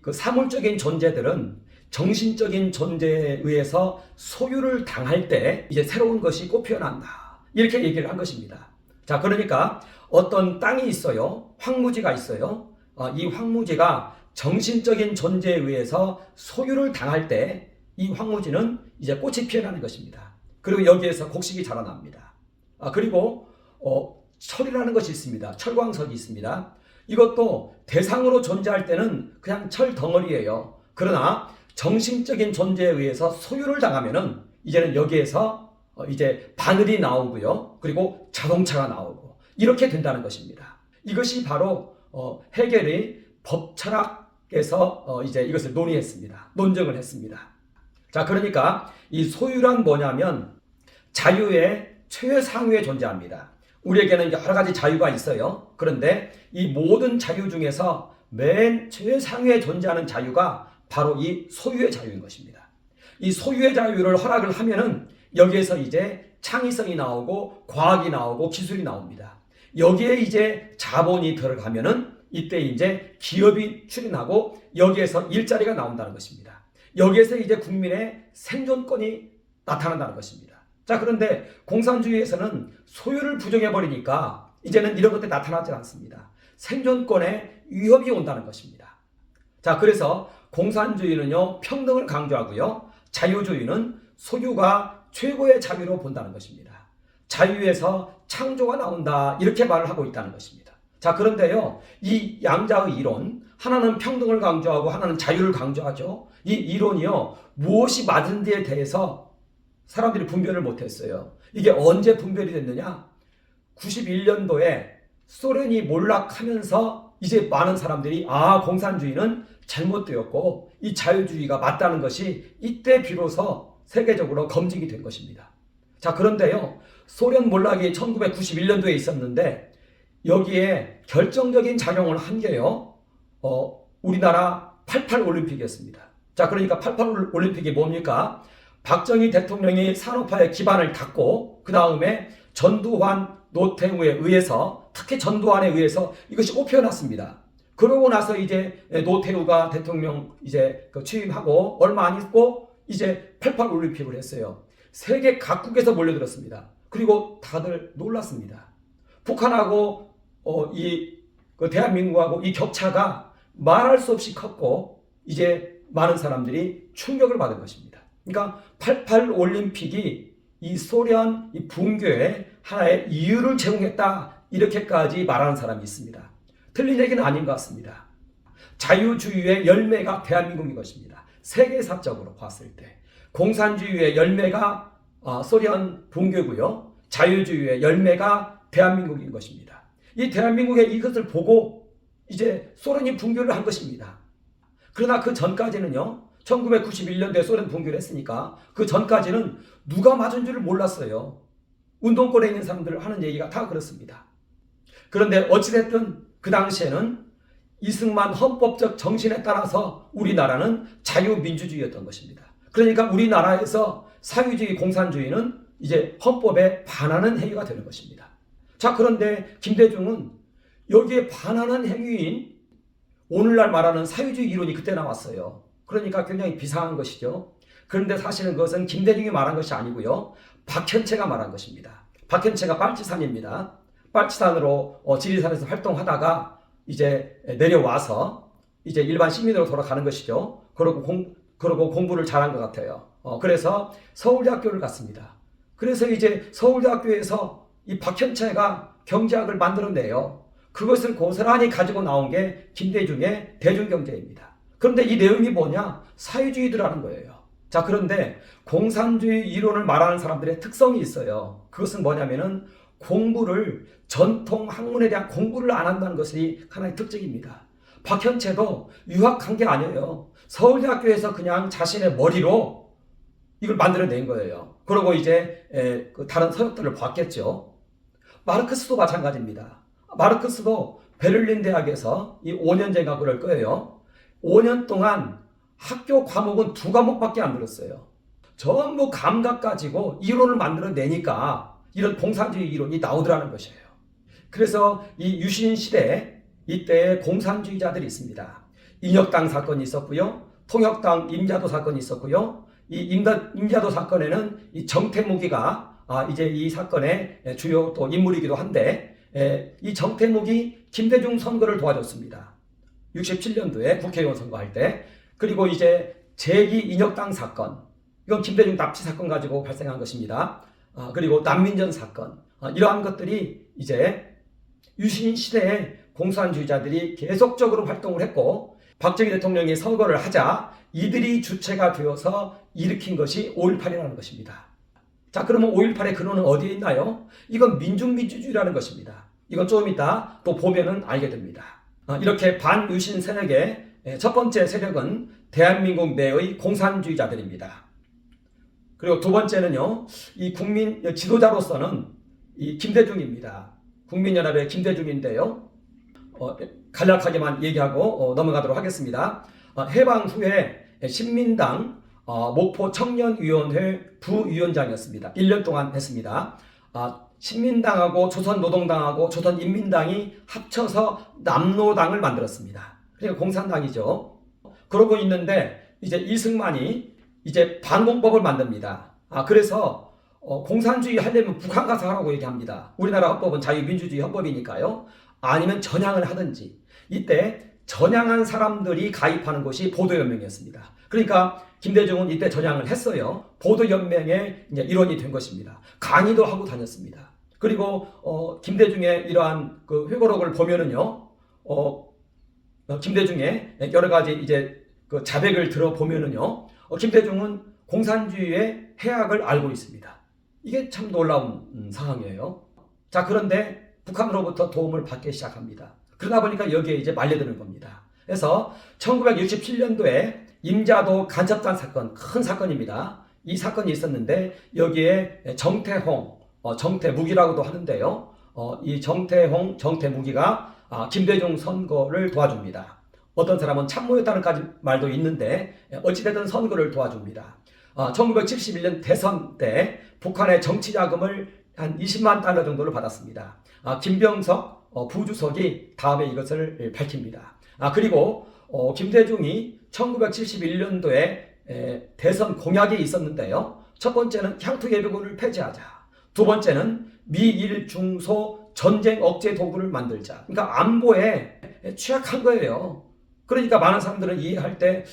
그 사물적인 존재들은 정신적인 존재에 의해서 소유를 당할 때 이제 새로운 것이 꽃피어난다, 이렇게 얘기를 한 것입니다. 자, 그러니까 어떤 땅이 있어요. 황무지가 있어요. 이 황무지가 정신적인 존재에 의해서 소유를 당할 때 이 황무지는 이제 꽃이 피어나는 것입니다. 그리고 여기에서 곡식이 자라납니다. 그리고 철이라는 것이 있습니다. 철광석이 있습니다. 이것도 대상으로 존재할 때는 그냥 철 덩어리예요. 그러나 정신적인 존재에 의해서 소유를 당하면은 이제는 여기에서 이제 바늘이 나오고요, 그리고 자동차가 나오고 이렇게 된다는 것입니다. 이것이 바로 헤겔의 법철학에서 이제 이것을 논증을 했습니다. 자, 그러니까 이 소유란 뭐냐면 자유의 최상위에 존재합니다. 우리에게는 여러 가지 자유가 있어요. 그런데 이 모든 자유 중에서 맨 최상위에 존재하는 자유가 바로 이 소유의 자유인 것입니다. 이 소유의 자유를 허락을 하면은 여기에서 이제 창의성이 나오고 과학이 나오고 기술이 나옵니다. 여기에 이제 자본이 들어가면은 이때 이제 기업이 출현하고 여기에서 일자리가 나온다는 것입니다. 여기에서 이제 국민의 생존권이 나타난다는 것입니다. 자, 그런데 공산주의에서는 소유를 부정해버리니까 이제는 이런 것들이 나타나지 않습니다. 생존권에 위협이 온다는 것입니다. 자, 그래서 공산주의는요, 평등을 강조하고요, 자유주의는 소유가 최고의 자유로 본다는 것입니다. 자유에서 창조가 나온다, 이렇게 말을 하고 있다는 것입니다. 자, 그런데요, 이 양자의 이론, 하나는 평등을 강조하고 하나는 자유를 강조하죠. 이 이론이요, 무엇이 맞은지에 대해서 사람들이 분별을 못했어요. 이게 언제 분별이 됐느냐? 91년도에 소련이 몰락하면서 이제 많은 사람들이 공산주의는 잘못되었고 이 자유주의가 맞다는 것이 이때 비로소 세계적으로 검증이 된 것입니다. 자, 그런데요, 소련 몰락이 1991년도에 있었는데 여기에 결정적인 작용을 한 게요, 우리나라 88 올림픽이었습니다. 자, 그러니까 88 올림픽이 뭡니까? 박정희 대통령이 산업화의 기반을 닫고 그 다음에 전두환, 노태우에 의해서, 특히 전두환에 의해서 이것이 꼽혀놨습니다. 그러고 나서 이제 노태우가 대통령 이제 취임하고 얼마 안 있고 이제 88 올림픽을 했어요. 세계 각국에서 몰려들었습니다. 그리고 다들 놀랐습니다. 북한하고 대한민국하고 이 격차가 말할 수 없이 컸고 이제 많은 사람들이 충격을 받은 것입니다. 그러니까 88 올림픽이 이 소련 이 붕괴에 하나의 이유를 제공했다, 이렇게까지 말하는 사람이 있습니다. 틀린 얘기는 아닌 것 같습니다. 자유주의의 열매가 대한민국인 것입니다. 세계사적으로 봤을 때 공산주의의 열매가 소련 붕괴고요, 자유주의의 열매가 대한민국인 것입니다. 이 대한민국의 이것을 보고 이제 소련이 붕괴를 한 것입니다. 그러나 그 전까지는요, 1991년도에 소련 붕괴를 했으니까 그 전까지는 누가 맞은 줄을 몰랐어요. 운동권에 있는 사람들 하는 얘기가 다 그렇습니다. 그런데 어찌됐든 그 당시에는 이승만 헌법적 정신에 따라서 우리나라는 자유민주주의였던 것입니다. 그러니까 우리나라에서 사회주의, 공산주의는 이제 헌법에 반하는 행위가 되는 것입니다. 자, 그런데 김대중은 여기에 반하는 행위인 오늘날 말하는 사회주의 이론이 그때 나왔어요. 그러니까 굉장히 비상한 것이죠. 그런데 사실은 그것은 김대중이 말한 것이 아니고요, 박현채가 말한 것입니다. 박현채가 빨치산입니다. 빨치산으로 지리산에서 활동하다가 이제 내려와서 이제 일반 시민으로 돌아가는 것이죠. 그러고 공부를 잘한 것 같아요. 그래서 서울대학교를 갔습니다. 그래서 이제 서울대학교에서 이 박현채가 경제학을 만들어내요. 그것을 고스란히 가지고 나온 게 김대중의 대중경제입니다. 그런데 이 내용이 뭐냐? 사회주의더라는 거예요. 자, 그런데 공산주의 이론을 말하는 사람들의 특성이 있어요. 그것은 뭐냐면은 공부를, 전통 학문에 대한 공부를 안 한다는 것이 하나의 특징입니다. 박현채도 유학한 게 아니에요. 서울대학교에서 그냥 자신의 머리로 이걸 만들어낸 거예요. 그리고 이제 다른 서적들을 봤겠죠. 마르크스도 마찬가지입니다. 마르크스도 베를린 대학에서 이 5년제 학부를 거예요. 5년 동안 학교 과목은 2과목밖에 안 들었어요. 전부 감각 가지고 이론을 만들어내니까 이런 공산주의 이론이 나오더라는 것이에요. 그래서 이 유신 시대에 이때 공산주의자들이 있습니다. 인혁당 사건이 있었고요, 통역당 임자도 사건이 있었고요. 이 임자도 사건에는 이 정태무기가 이제 이 사건의 주요 또 인물이기도 한데, 이 정태무기 김대중 선거를 도와줬습니다. 67년도에 국회의원 선거할 때. 그리고 이제 재기 인혁당 사건, 이건 김대중 납치 사건 가지고 발생한 것입니다. 그리고 난민전 사건, 이러한 것들이 이제 유신 시대에 공산주의자들이 계속적으로 활동을 했고, 박정희 대통령이 선거를 하자 이들이 주체가 되어서 일으킨 것이 5.18이라는 것입니다. 자, 그러면 5.18의 근원은 어디에 있나요? 이건 민중민주주의라는 것입니다. 이건 조금 이따 또 보면은 알게 됩니다. 이렇게 반유신 세력의 첫 번째 세력은 대한민국 내의 공산주의자들입니다. 그리고 두 번째는요, 이 국민 지도자로서는 이 김대중입니다. 국민연합의 김대중인데요. 간략하게만 얘기하고 넘어가도록 하겠습니다. 해방 후에 신민당 목포 청년위원회 부위원장이었습니다. 1년 동안 했습니다. 신민당하고 조선노동당하고 조선인민당이 합쳐서 남노당을 만들었습니다. 그러니까 공산당이죠. 그러고 있는데 이제 이승만이 이제 반공법을 만듭니다. 그래서 공산주의 하려면 북한 가서 하라고 얘기합니다. 우리나라 헌법은 자유민주주의 헌법이니까요. 아니면 전향을 하든지. 이때 전향한 사람들이 가입하는 곳이 보도연맹이었습니다. 그러니까 김대중은 이때 전향을 했어요. 보도연맹의 이제 일원이 된 것입니다. 강의도 하고 다녔습니다. 그리고 김대중의 이러한 그 회고록을 보면은요, 김대중의 여러 가지 이제 그 자백을 들어보면은요, 김대중은 공산주의의 해악을 알고 있습니다. 이게 참 놀라운 상황이에요. 자, 그런데 북한으로부터 도움을 받기 시작합니다. 그러다 보니까 여기에 이제 말려드는 겁니다. 그래서 1967년도에 임자도 간첩단 사건, 큰 사건입니다. 이 사건이 있었는데 여기에 정태홍, 정태무기라고도 하는데요. 이 정태홍, 정태무기가 김대중 선거를 도와줍니다. 어떤 사람은 참모였다는 말도 있는데 어찌됐든 선거를 도와줍니다. 1971년 대선 때 북한의 정치 자금을 한 20만 달러 정도를 받았습니다. 김병석 부주석이 다음에 이것을 밝힙니다. 그리고 김대중이 1971년도에 대선 공약이 있었는데요. 첫 번째는 향토 예비군을 폐지하자. 두 번째는 미일 중소 전쟁 억제 도구를 만들자. 그러니까 안보에 취약한 거예요. 그러니까 많은 사람들은 이해할 때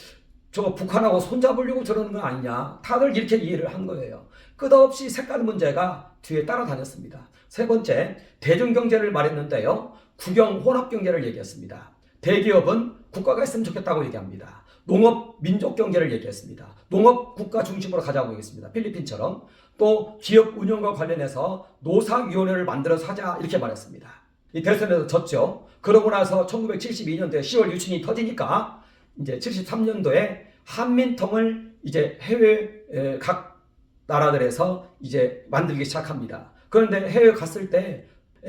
저거 북한하고 손잡으려고 저러는 거 아니냐. 다들 이렇게 이해를 한 거예요. 끝없이 색깔 문제가 뒤에 따라다녔습니다. 세 번째, 대중경제를 말했는데요. 국영 혼합경제를 얘기했습니다. 대기업은 국가가 있으면 좋겠다고 얘기합니다. 농업 민족경제를 얘기했습니다. 농업 국가 중심으로 가자고 얘기했습니다. 필리핀처럼. 또 기업 운영과 관련해서 노사위원회를 만들어서 하자 이렇게 말했습니다. 이 대선에서 졌죠. 그러고 나서 1972년도에 10월 유신이 터지니까 이제 73년도에 한민통을 이제 해외 각 나라들에서 이제 만들기 시작합니다. 그런데 해외 갔을 때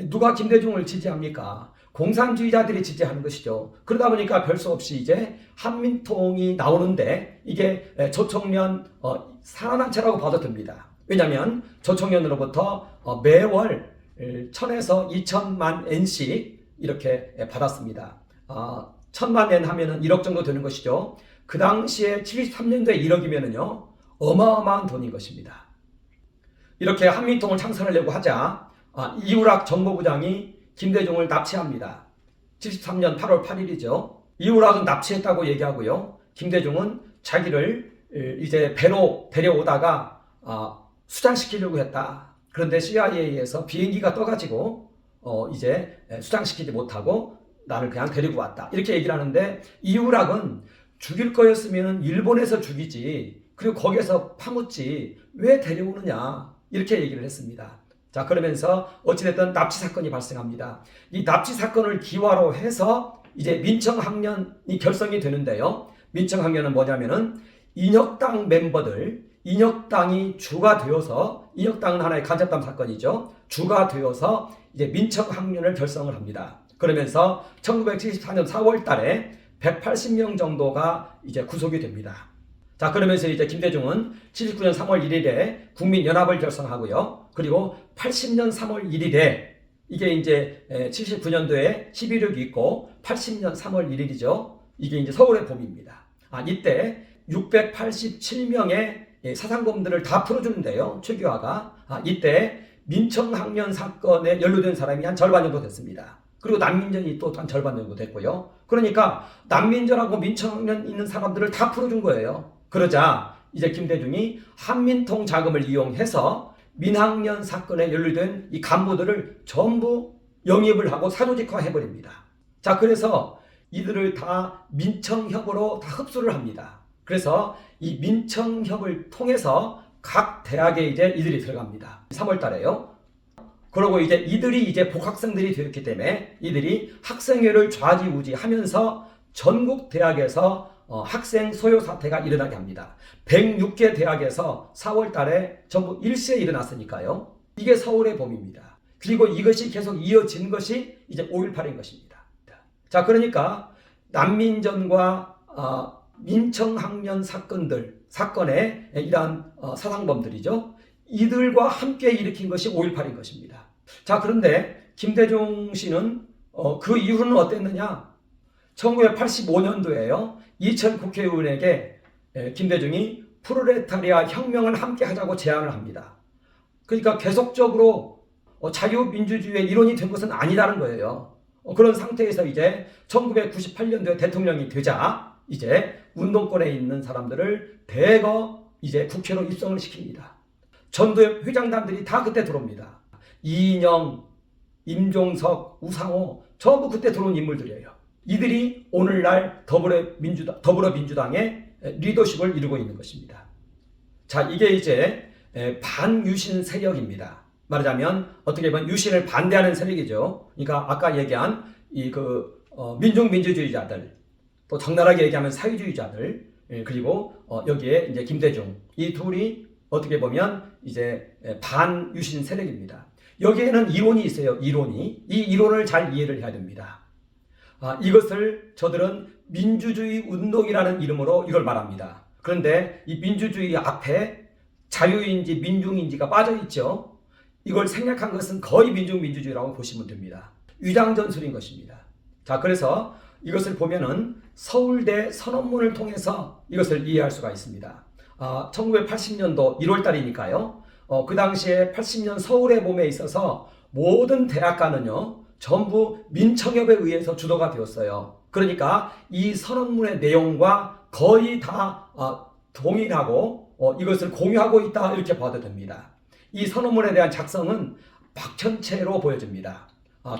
누가 김대중을 지지합니까? 공산주의자들이 지지하는 것이죠. 그러다 보니까 별 수 없이 이제 한민통이 나오는데 이게 조총련 산안한채라고 봐도 됩니다. 왜냐하면 조총련으로부터 매월 1000에서 2000만 엔씩 이렇게 받았습니다. 1000만 엔 하면은 1억 정도 되는 것이죠. 그 당시에 73년도에 1억이면은요, 어마어마한 돈인 것입니다. 이렇게 한민통을 창설하려고 하자 이우락 정보부장이 김대중을 납치합니다. 73년 8월 8일이죠. 이우락은 납치했다고 얘기하고요. 김대중은 자기를 이제 배로 데려오다가 수장시키려고 했다. 그런데 CIA에서 비행기가 떠가지고 이제 수장시키지 못하고 나를 그냥 데리고 왔다. 이렇게 얘기를 하는데 이우락은 죽일 거였으면 일본에서 죽이지. 그리고 거기에서 파묻지. 왜 데려오느냐. 이렇게 얘기를 했습니다. 자, 그러면서 어찌됐든 납치 사건이 발생합니다. 이 납치 사건을 기화로 해서 이제 민청학년이 결성이 되는데요. 민청학년은 뭐냐면은 인혁당 멤버들, 인혁당이 주가 되어서, 인혁당은 하나의 간첩단 사건이죠. 주가 되어서 이제 민청학년을 결성을 합니다. 그러면서 1974년 4월 달에 180명 정도가 이제 구속이 됩니다. 자, 그러면서 이제 김대중은 79년 3월 1일에 국민연합을 결성하고요. 그리고 80년 3월 1일에 이게 이제 79년도에 11.6이 있고 80년 3월 1일이죠. 이게 이제 서울의 봄입니다. 이때 687명의 사상범들을 다 풀어주는데요. 최규하가. 이때 민청학년 사건에 연루된 사람이 한 절반 정도 됐습니다. 그리고 난민전이 또 한 절반 정도 됐고요. 그러니까 난민전하고 민청학년 있는 사람들을 다 풀어준 거예요. 그러자 이제 김대중이 한민통 자금을 이용해서 민학년 사건에 연루된 이 간부들을 전부 영입을 하고 사조직화 해버립니다. 자, 그래서 이들을 다 민청협으로 다 흡수를 합니다. 그래서 이 민청협을 통해서 각 대학에 이제 이들이 들어갑니다. 3월 달에요. 그리고 이제 이들이 이제 복학생들이 되었기 때문에 이들이 학생회를 좌지우지하면서 전국 대학에서 학생 소요 사태가 일어나게 합니다. 106개 대학에서 4월 달에 전부 일시에 일어났으니까요. 이게 서울의 봄입니다. 그리고 이것이 계속 이어진 것이 이제 5.18인 것입니다. 자, 그러니까 난민전과 민청학년 사건의 이러한 사상범들이죠. 이들과 함께 일으킨 것이 5.18인 것입니다. 자, 그런데 김대중 씨는 그 이후는 어땠느냐? 1985년도에요. 이철 국회의원에게 김대중이 프롤레타리아 혁명을 함께 하자고 제안을 합니다. 그러니까 계속적으로 자유민주주의의 일원이 된 것은 아니라는 거예요. 그런 상태에서 이제 1998년도에 대통령이 되자 이제 운동권에 있는 사람들을 대거 이제 국회로 입성을 시킵니다. 전두엽 회장단들이 다 그때 들어옵니다. 이인영, 임종석, 우상호 전부 그때 들어온 인물들이에요. 이들이 오늘날 더불어민주당의 리더십을 이루고 있는 것입니다. 자, 이게 이제 반유신 세력입니다. 말하자면 어떻게 보면 유신을 반대하는 세력이죠. 그러니까 아까 얘기한 민중민주주의자들, 또 적나라하게 얘기하면 사회주의자들, 그리고 여기에 이제 김대중, 이 둘이 어떻게 보면 이제 반유신 세력입니다. 여기에는 이론이 있어요. 이 이론을 잘 이해를 해야 됩니다. 이것을 저들은 민주주의 운동이라는 이름으로 이걸 말합니다. 그런데 이 민주주의 앞에 자유인지 민중인지가 빠져 있죠. 이걸 생략한 것은 거의 민중민주주의라고 보시면 됩니다. 위장전술인 것입니다. 자, 그래서 이것을 보면은 서울대 선언문을 통해서 이것을 이해할 수가 있습니다. 1980년도 1월 달이니까요. 그 당시에 80년 서울의 봄에 있어서 모든 대학가는요, 전부 민청협에 의해서 주도가 되었어요. 그러니까 이 선언문의 내용과 거의 다 동일하고 이것을 공유하고 있다, 이렇게 봐도 됩니다. 이 선언문에 대한 작성은 박현채로 보여집니다.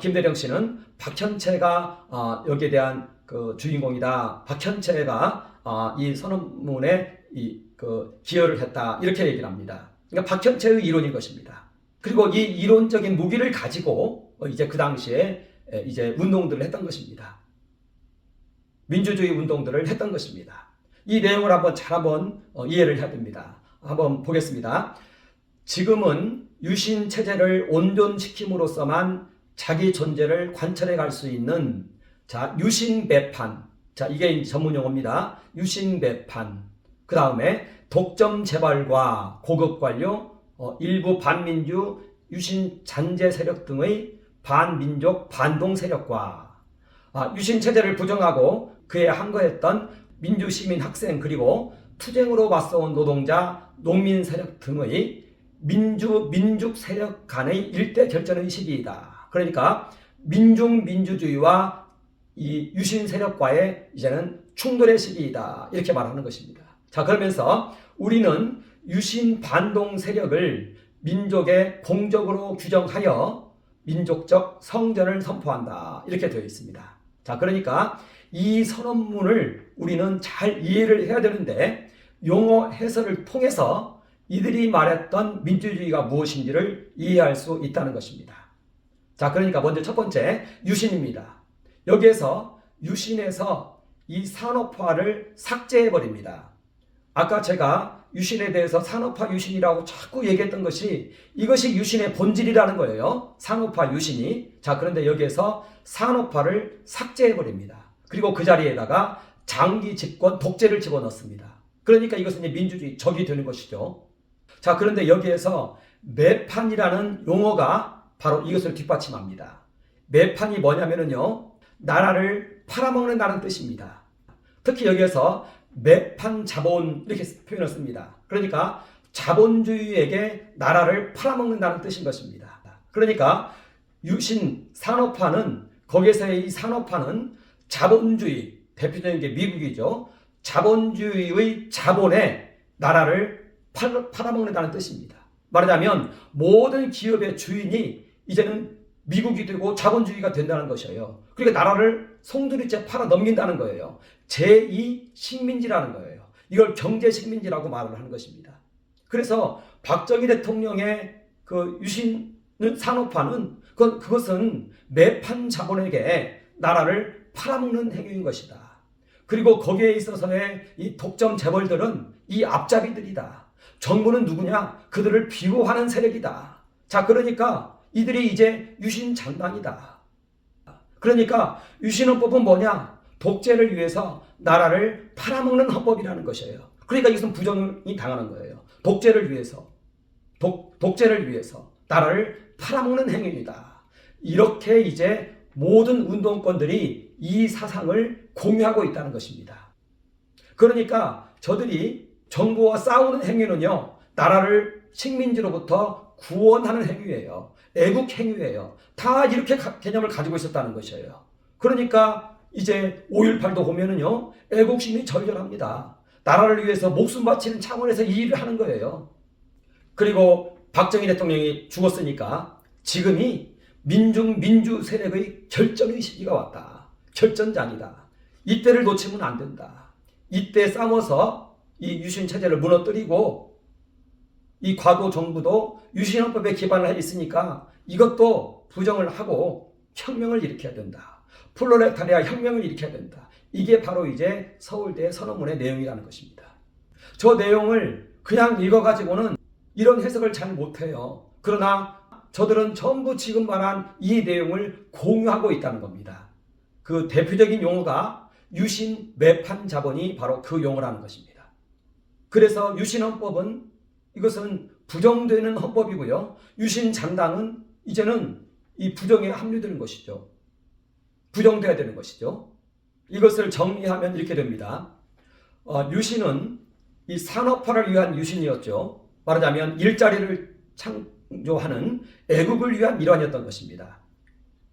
김대중 씨는 박현채가 여기에 대한 그 주인공이다. 박현채가 이 선언문에 기여를 했다, 이렇게 얘기를 합니다. 그러니까 박현채의 이론인 것입니다. 그리고 이 이론적인 무기를 가지고 이제 그 당시에 이제 운동들을 했던 것입니다. 민주주의 운동들을 했던 것입니다. 이 내용을 한번 이해를 해야 됩니다. 한번 보겠습니다. 지금은 유신 체제를 온전시킴으로써만 자기 존재를 관철해 갈 수 있는 유신 배판. 이게 전문 용어입니다. 유신 배판. 그 다음에 독점 재벌과 고급 관료, 일부 반민주 유신 잔재 세력 등의 반민족 반동 세력과 유신 체제를 부정하고 그에 항거했던 민주시민 학생, 그리고 투쟁으로 맞서온 노동자 농민 세력 등의 민족 세력 간의 일대 결전의 시기이다. 그러니까 민중민주주의와 이 유신 세력과의 이제는 충돌의 시기이다, 이렇게 말하는 것입니다. 자, 그러면서 우리는 유신 반동 세력을 민족의 공적으로 규정하여 민족적 성전을 선포한다, 이렇게 되어 있습니다. 자, 그러니까 이 선언문을 우리는 잘 이해를 해야 되는데 용어 해설을 통해서 이들이 말했던 민주주의가 무엇인지를 이해할 수 있다는 것입니다. 자, 그러니까 먼저 첫 번째 유신입니다. 여기에서 유신에서 이 산업화를 삭제해버립니다. 아까 제가 유신에 대해서 산업화 유신이라고 자꾸 얘기했던 것이 이것이 유신의 본질이라는 거예요. 산업화 유신이. 자, 그런데 여기에서 산업화를 삭제해버립니다. 그리고 그 자리에다가 장기 집권 독재를 집어넣습니다. 그러니까 이것은 이제 민주주의 적이 되는 것이죠. 자, 그런데 여기에서 매판이라는 용어가 바로 이것을 뒷받침합니다. 매판이 뭐냐면요, 나라를 팔아먹는다는 뜻입니다. 특히 여기에서 매판 자본, 이렇게 표현을 씁니다. 그러니까 자본주의에게 나라를 팔아먹는다는 뜻인 것입니다. 그러니까 유신 산업화는, 거기에서의 이 산업화는 자본주의, 대표적인 게 미국이죠. 자본주의의 자본에 나라를 팔아먹는다는 뜻입니다. 말하자면 모든 기업의 주인이 이제는 미국이 되고 자본주의가 된다는 것이에요. 그러니까 나라를 송두리째 팔아 넘긴다는 거예요. 제2 식민지라는 거예요. 이걸 경제식민지라고 말을 하는 것입니다. 그래서 박정희 대통령의 그 유신 산업화는 그것은 매판 자본에게 나라를 팔아먹는 행위인 것이다. 그리고 거기에 있어서의 이 독점 재벌들은 이 앞잡이들이다. 정부는 누구냐? 그들을 비호하는 세력이다. 자, 그러니까 이들이 이제 유신 장단이다. 그러니까 유신헌법은 뭐냐? 독재를 위해서 나라를 팔아먹는 헌법이라는 것이에요. 그러니까 이것은 부정이 당하는 거예요. 독재를 위해서 독재를 위해서 나라를 팔아먹는 행위이다. 이렇게 이제 모든 운동권들이 이 사상을 공유하고 있다는 것입니다. 그러니까 저들이 정부와 싸우는 행위는요, 나라를 식민지로부터 구원하는 행위예요. 애국 행위예요. 다 이렇게 개념을 가지고 있었다는 것이에요. 그러니까 이제 5.18도 보면은요, 애국심이 절절합니다. 나라를 위해서 목숨 바치는 차원에서 이 일을 하는 거예요. 그리고 박정희 대통령이 죽었으니까 지금이 민주 세력의 결정의 시기가 왔다. 결전장이다. 이때를 놓치면 안 된다. 이때 싸워서 이 유신 체제를 무너뜨리고 이 과도 정부도 유신헌법에 기반을 있으니까 이것도 부정을 하고 혁명을 일으켜야 된다. 플로레타리아 혁명을 일으켜야 된다. 이게 바로 이제 서울대 선언문의 내용이라는 것입니다. 저 내용을 그냥 읽어가지고는 이런 해석을 잘 못해요. 그러나 저들은 전부 지금 말한 이 내용을 공유하고 있다는 겁니다. 그 대표적인 용어가 유신 매판 자본이 바로 그 용어라는 것입니다. 그래서 유신헌법은 이것은 부정되는 헌법이고요. 유신 잔당은 이제는 이 부정에 합류되는 것이죠. 부정돼야 되는 것이죠. 이것을 정리하면 이렇게 됩니다. 유신은 이 산업화를 위한 유신이었죠. 말하자면 일자리를 창조하는 애국을 위한 일환이었던 것입니다.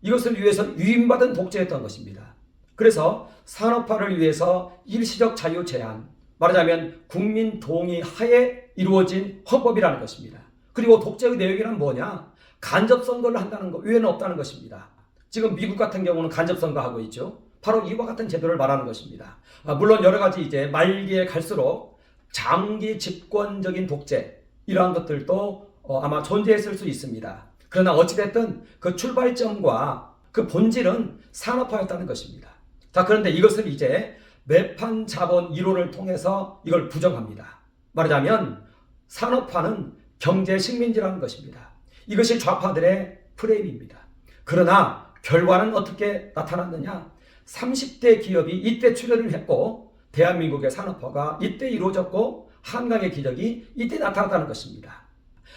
이것을 위해서 위임받은 독재였던 것입니다. 그래서 산업화를 위해서 일시적 자유 제한, 말하자면 국민 동의 하에 이루어진 헌법이라는 것입니다. 그리고 독재의 내용이란 뭐냐? 간접 선거를 한다는 것 외에는 없다는 것입니다. 지금 미국 같은 경우는 간접 선거하고 있죠. 바로 이와 같은 제도를 말하는 것입니다. 물론 여러 가지 이제 말기에 갈수록 장기 집권적인 독재 이러한 것들도 아마 존재했을 수 있습니다. 그러나 어찌됐든 그 출발점과 그 본질은 산업화였다는 것입니다. 자, 그런데 이것을 이제 매판 자본 이론을 통해서 이걸 부정합니다. 말하자면 산업화는 경제 식민지라는 것입니다. 이것이 좌파들의 프레임입니다. 그러나 결과는 어떻게 나타났느냐? 30대 기업이 이때 출현을 했고 대한민국의 산업화가 이때 이루어졌고 한강의 기적이 이때 나타났다는 것입니다.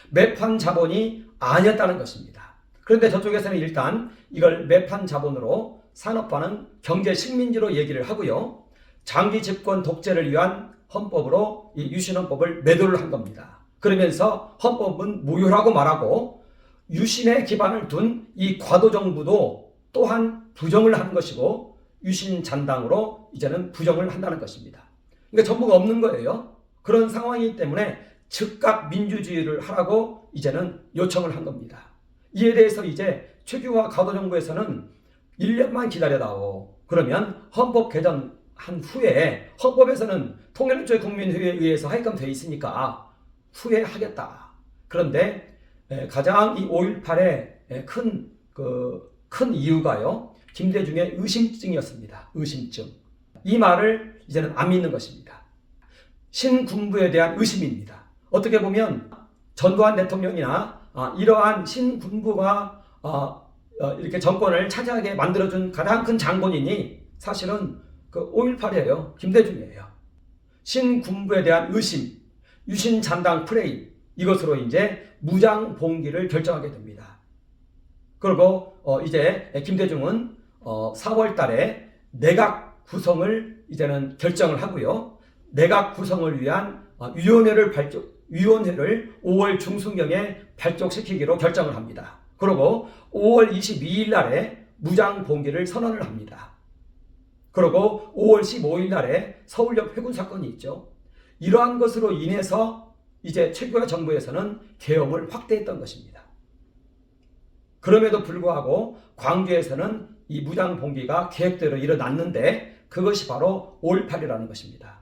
매판 자본이 아니었다는 것입니다. 그런데 저쪽에서는 일단 이걸 매판 자본으로 산업화는 경제 식민지로 얘기를 하고요. 장기 집권 독재를 위한 헌법으로 이 유신헌법을 매도를 한 겁니다. 그러면서 헌법은 무효라고 말하고 유신에 기반을 둔 이 과도정부도 또한 부정을 하는 것이고 유신 잔당으로 이제는 부정을 한다는 것입니다. 그러니까 전부가 없는 거예요. 그런 상황이기 때문에 즉각 민주주의를 하라고 이제는 요청을 한 겁니다. 이에 대해서 이제 최규화 과도정부에서는 1년만 기다려다오. 그러면 헌법 개정한 후에 헌법에서는 통일민주주의 국민회의에 의해서 하게끔 되어 있으니까 후에 하겠다. 그런데 가장 이 5.18의 큰 이유가요. 김대중의 의심증이었습니다. 의심증. 이 말을 이제는 안 믿는 것입니다. 신군부에 대한 의심입니다. 어떻게 보면 전두환 대통령이나 이러한 신군부가 이렇게 정권을 차지하게 만들어준 가장 큰 장본인이 사실은 그 5.18이에요. 김대중이에요. 신군부에 대한 의심, 유신잔당 프레임, 이것으로 이제 무장봉기를 결정하게 됩니다. 그리고 이제 김대중은 4월 달에 내각 구성을 이제는 결정을 하고요. 내각 구성을 위한 위원회를 5월 중순경에 발족시키기로 결정을 합니다. 그리고 5월 22일 날에 무장봉기를 선언을 합니다. 그리고 5월 15일 날에 서울역 회군 사건이 있죠. 이러한 것으로 인해서 이제 최규화 정부에서는 계엄을 확대했던 것입니다. 그럼에도 불구하고 광주에서는 이 무장봉기가 계획대로 일어났는데 그것이 바로 5.18이라는 것입니다.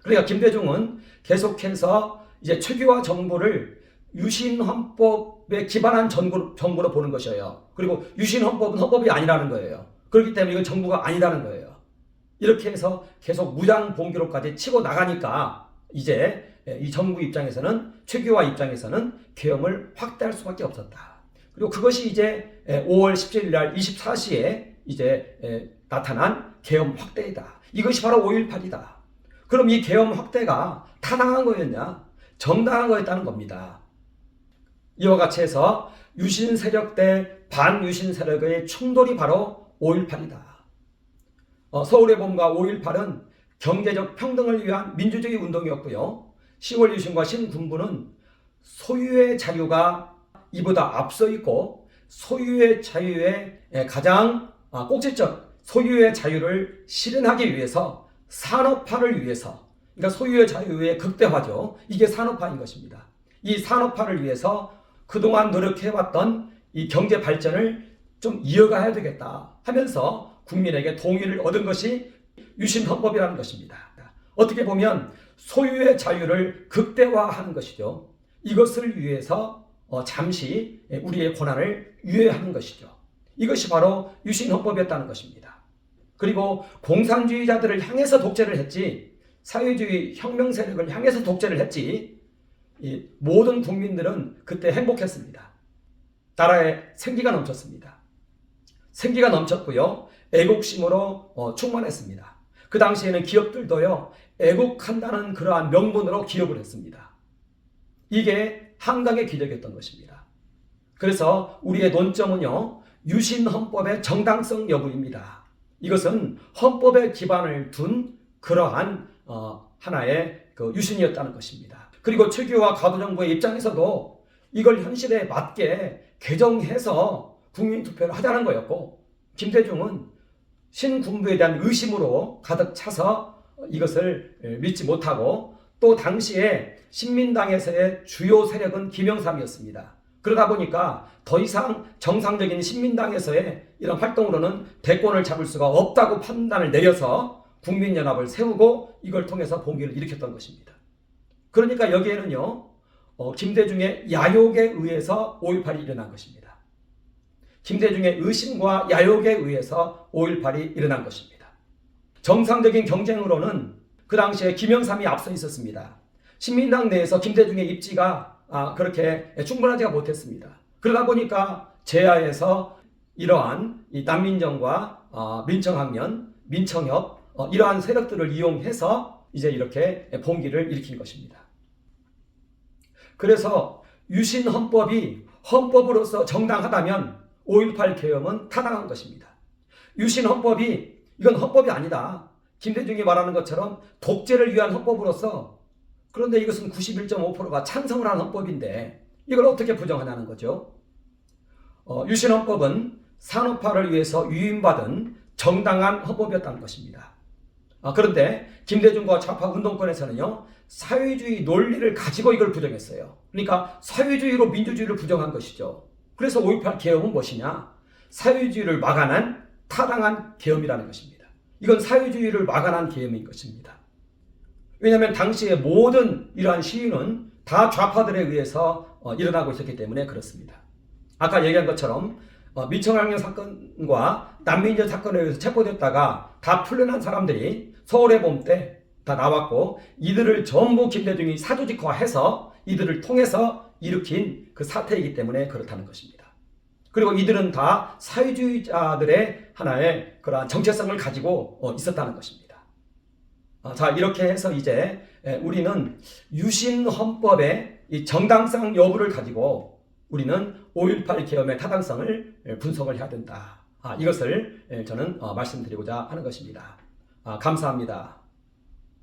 그러니까 김대중은 계속해서 이제 최규화 정부를 유신헌법에 기반한 정부로 보는 것이에요. 그리고 유신헌법은 헌법이 아니라는 거예요. 그렇기 때문에 이건 정부가 아니라는 거예요. 이렇게 해서 계속 무장봉기로까지 치고 나가니까 이제 이 정부 입장에서는 최규화 입장에서는 계엄을 확대할 수밖에 없었다. 그리고 그것이 이제 5월 17일 날 24시에 이제 나타난 계엄 확대이다. 이것이 바로 5.18이다. 그럼 이 계엄 확대가 타당한 거였냐? 정당한 거였다는 겁니다. 이와 같이 해서 유신 세력 대 반유신 세력의 충돌이 바로 5.18이다. 서울의 봄과 5.18은 경제적 평등을 위한 민주주의 운동이었고요. 10월 유신과 신군부는 소유의 자유가 이보다 앞서 있고 소유의 자유의 가장 꼭지점, 소유의 자유를 실현하기 위해서 산업화를 위해서, 그러니까 소유의 자유의 극대화죠. 이게 산업화인 것입니다. 이 산업화를 위해서 그동안 노력해왔던 이 경제 발전을 좀 이어가야 되겠다 하면서 국민에게 동의를 얻은 것이 유신헌법이라는 것입니다. 어떻게 보면 소유의 자유를 극대화하는 것이죠. 이것을 위해서 잠시 우리의 권한을 유예하는 것이죠. 이것이 바로 유신헌법이었다는 것입니다. 그리고 공산주의자들을 향해서 독재를 했지, 사회주의 혁명 세력을 향해서 독재를 했지, 이 모든 국민들은 그때 행복했습니다. 나라에 생기가 넘쳤습니다. 생기가 넘쳤고요. 애국심으로 충만했습니다. 그 당시에는 기업들도요, 애국한다는 그러한 명분으로 기업을 했습니다. 이게 한강의 기적이었던 것입니다. 그래서 우리의 논점은요, 유신헌법의 정당성 여부입니다. 이것은 헌법에 기반을 둔 그러한 하나의 유신이었다는 것입니다. 그리고 최규와 가도정부의 입장에서도 이걸 현실에 맞게 개정해서 국민투표를 하자는 거였고, 김대중은 신군부에 대한 의심으로 가득 차서 이것을 믿지 못하고, 또 당시에 신민당에서의 주요 세력은 김영삼이었습니다. 그러다 보니까 더 이상 정상적인 신민당에서의 이런 활동으로는 대권을 잡을 수가 없다고 판단을 내려서 국민연합을 세우고 이걸 통해서 봉기를 일으켰던 것입니다. 그러니까 여기에는요, 김대중의 야욕에 의해서 5.18이 일어난 것입니다. 김대중의 의심과 야욕에 의해서 5.18이 일어난 것입니다. 정상적인 경쟁으로는 그 당시에 김영삼이 앞서 있었습니다. 신민당 내에서 김대중의 입지가 그렇게 충분하지가 못했습니다. 그러다 보니까 제야에서 이러한 이 난민정과 민청학년, 민청협 이러한 세력들을 이용해서 이제 이렇게 봉기를 일으킨 것입니다. 그래서 유신헌법이 헌법으로서 정당하다면 5.18 계엄은 타당한 것입니다. 유신헌법이 이건 헌법이 아니다. 김대중이 말하는 것처럼 독재를 위한 헌법으로서, 그런데 이것은 91.5%가 찬성을 한 헌법인데 이걸 어떻게 부정하냐는 거죠. 유신헌법은 산업화를 위해서 위임받은 정당한 헌법이었다는 것입니다. 그런데 김대중과 좌파 운동권에서는요, 사회주의 논리를 가지고 이걸 부정했어요. 그러니까 사회주의로 민주주의를 부정한 것이죠. 그래서 5.18 계엄은 무엇이냐? 사회주의를 막아난 타당한 계엄이라는 것입니다. 이건 사회주의를 막아난 계엄인 것입니다. 왜냐하면 당시의 모든 이러한 시위는 다 좌파들에 의해서 일어나고 있었기 때문에 그렇습니다. 아까 얘기한 것처럼 민청학년 사건과 난민전 사건에 의해서 체포됐다가 다 풀려난 사람들이 서울의 봄 때 다 나왔고, 이들을 전부 김대중이 사조직화해서 이들을 통해서 일으킨 그 사태이기 때문에 그렇다는 것입니다. 그리고 이들은 다 사회주의자들의 하나의 그러한 정체성을 가지고 있었다는 것입니다. 자, 이렇게 해서 이제 우리는 유신헌법의 이 정당성 여부를 가지고 우리는 5.18 계엄의 타당성을 분석을 해야 된다. 이것을 저는 말씀드리고자 하는 것입니다. 감사합니다.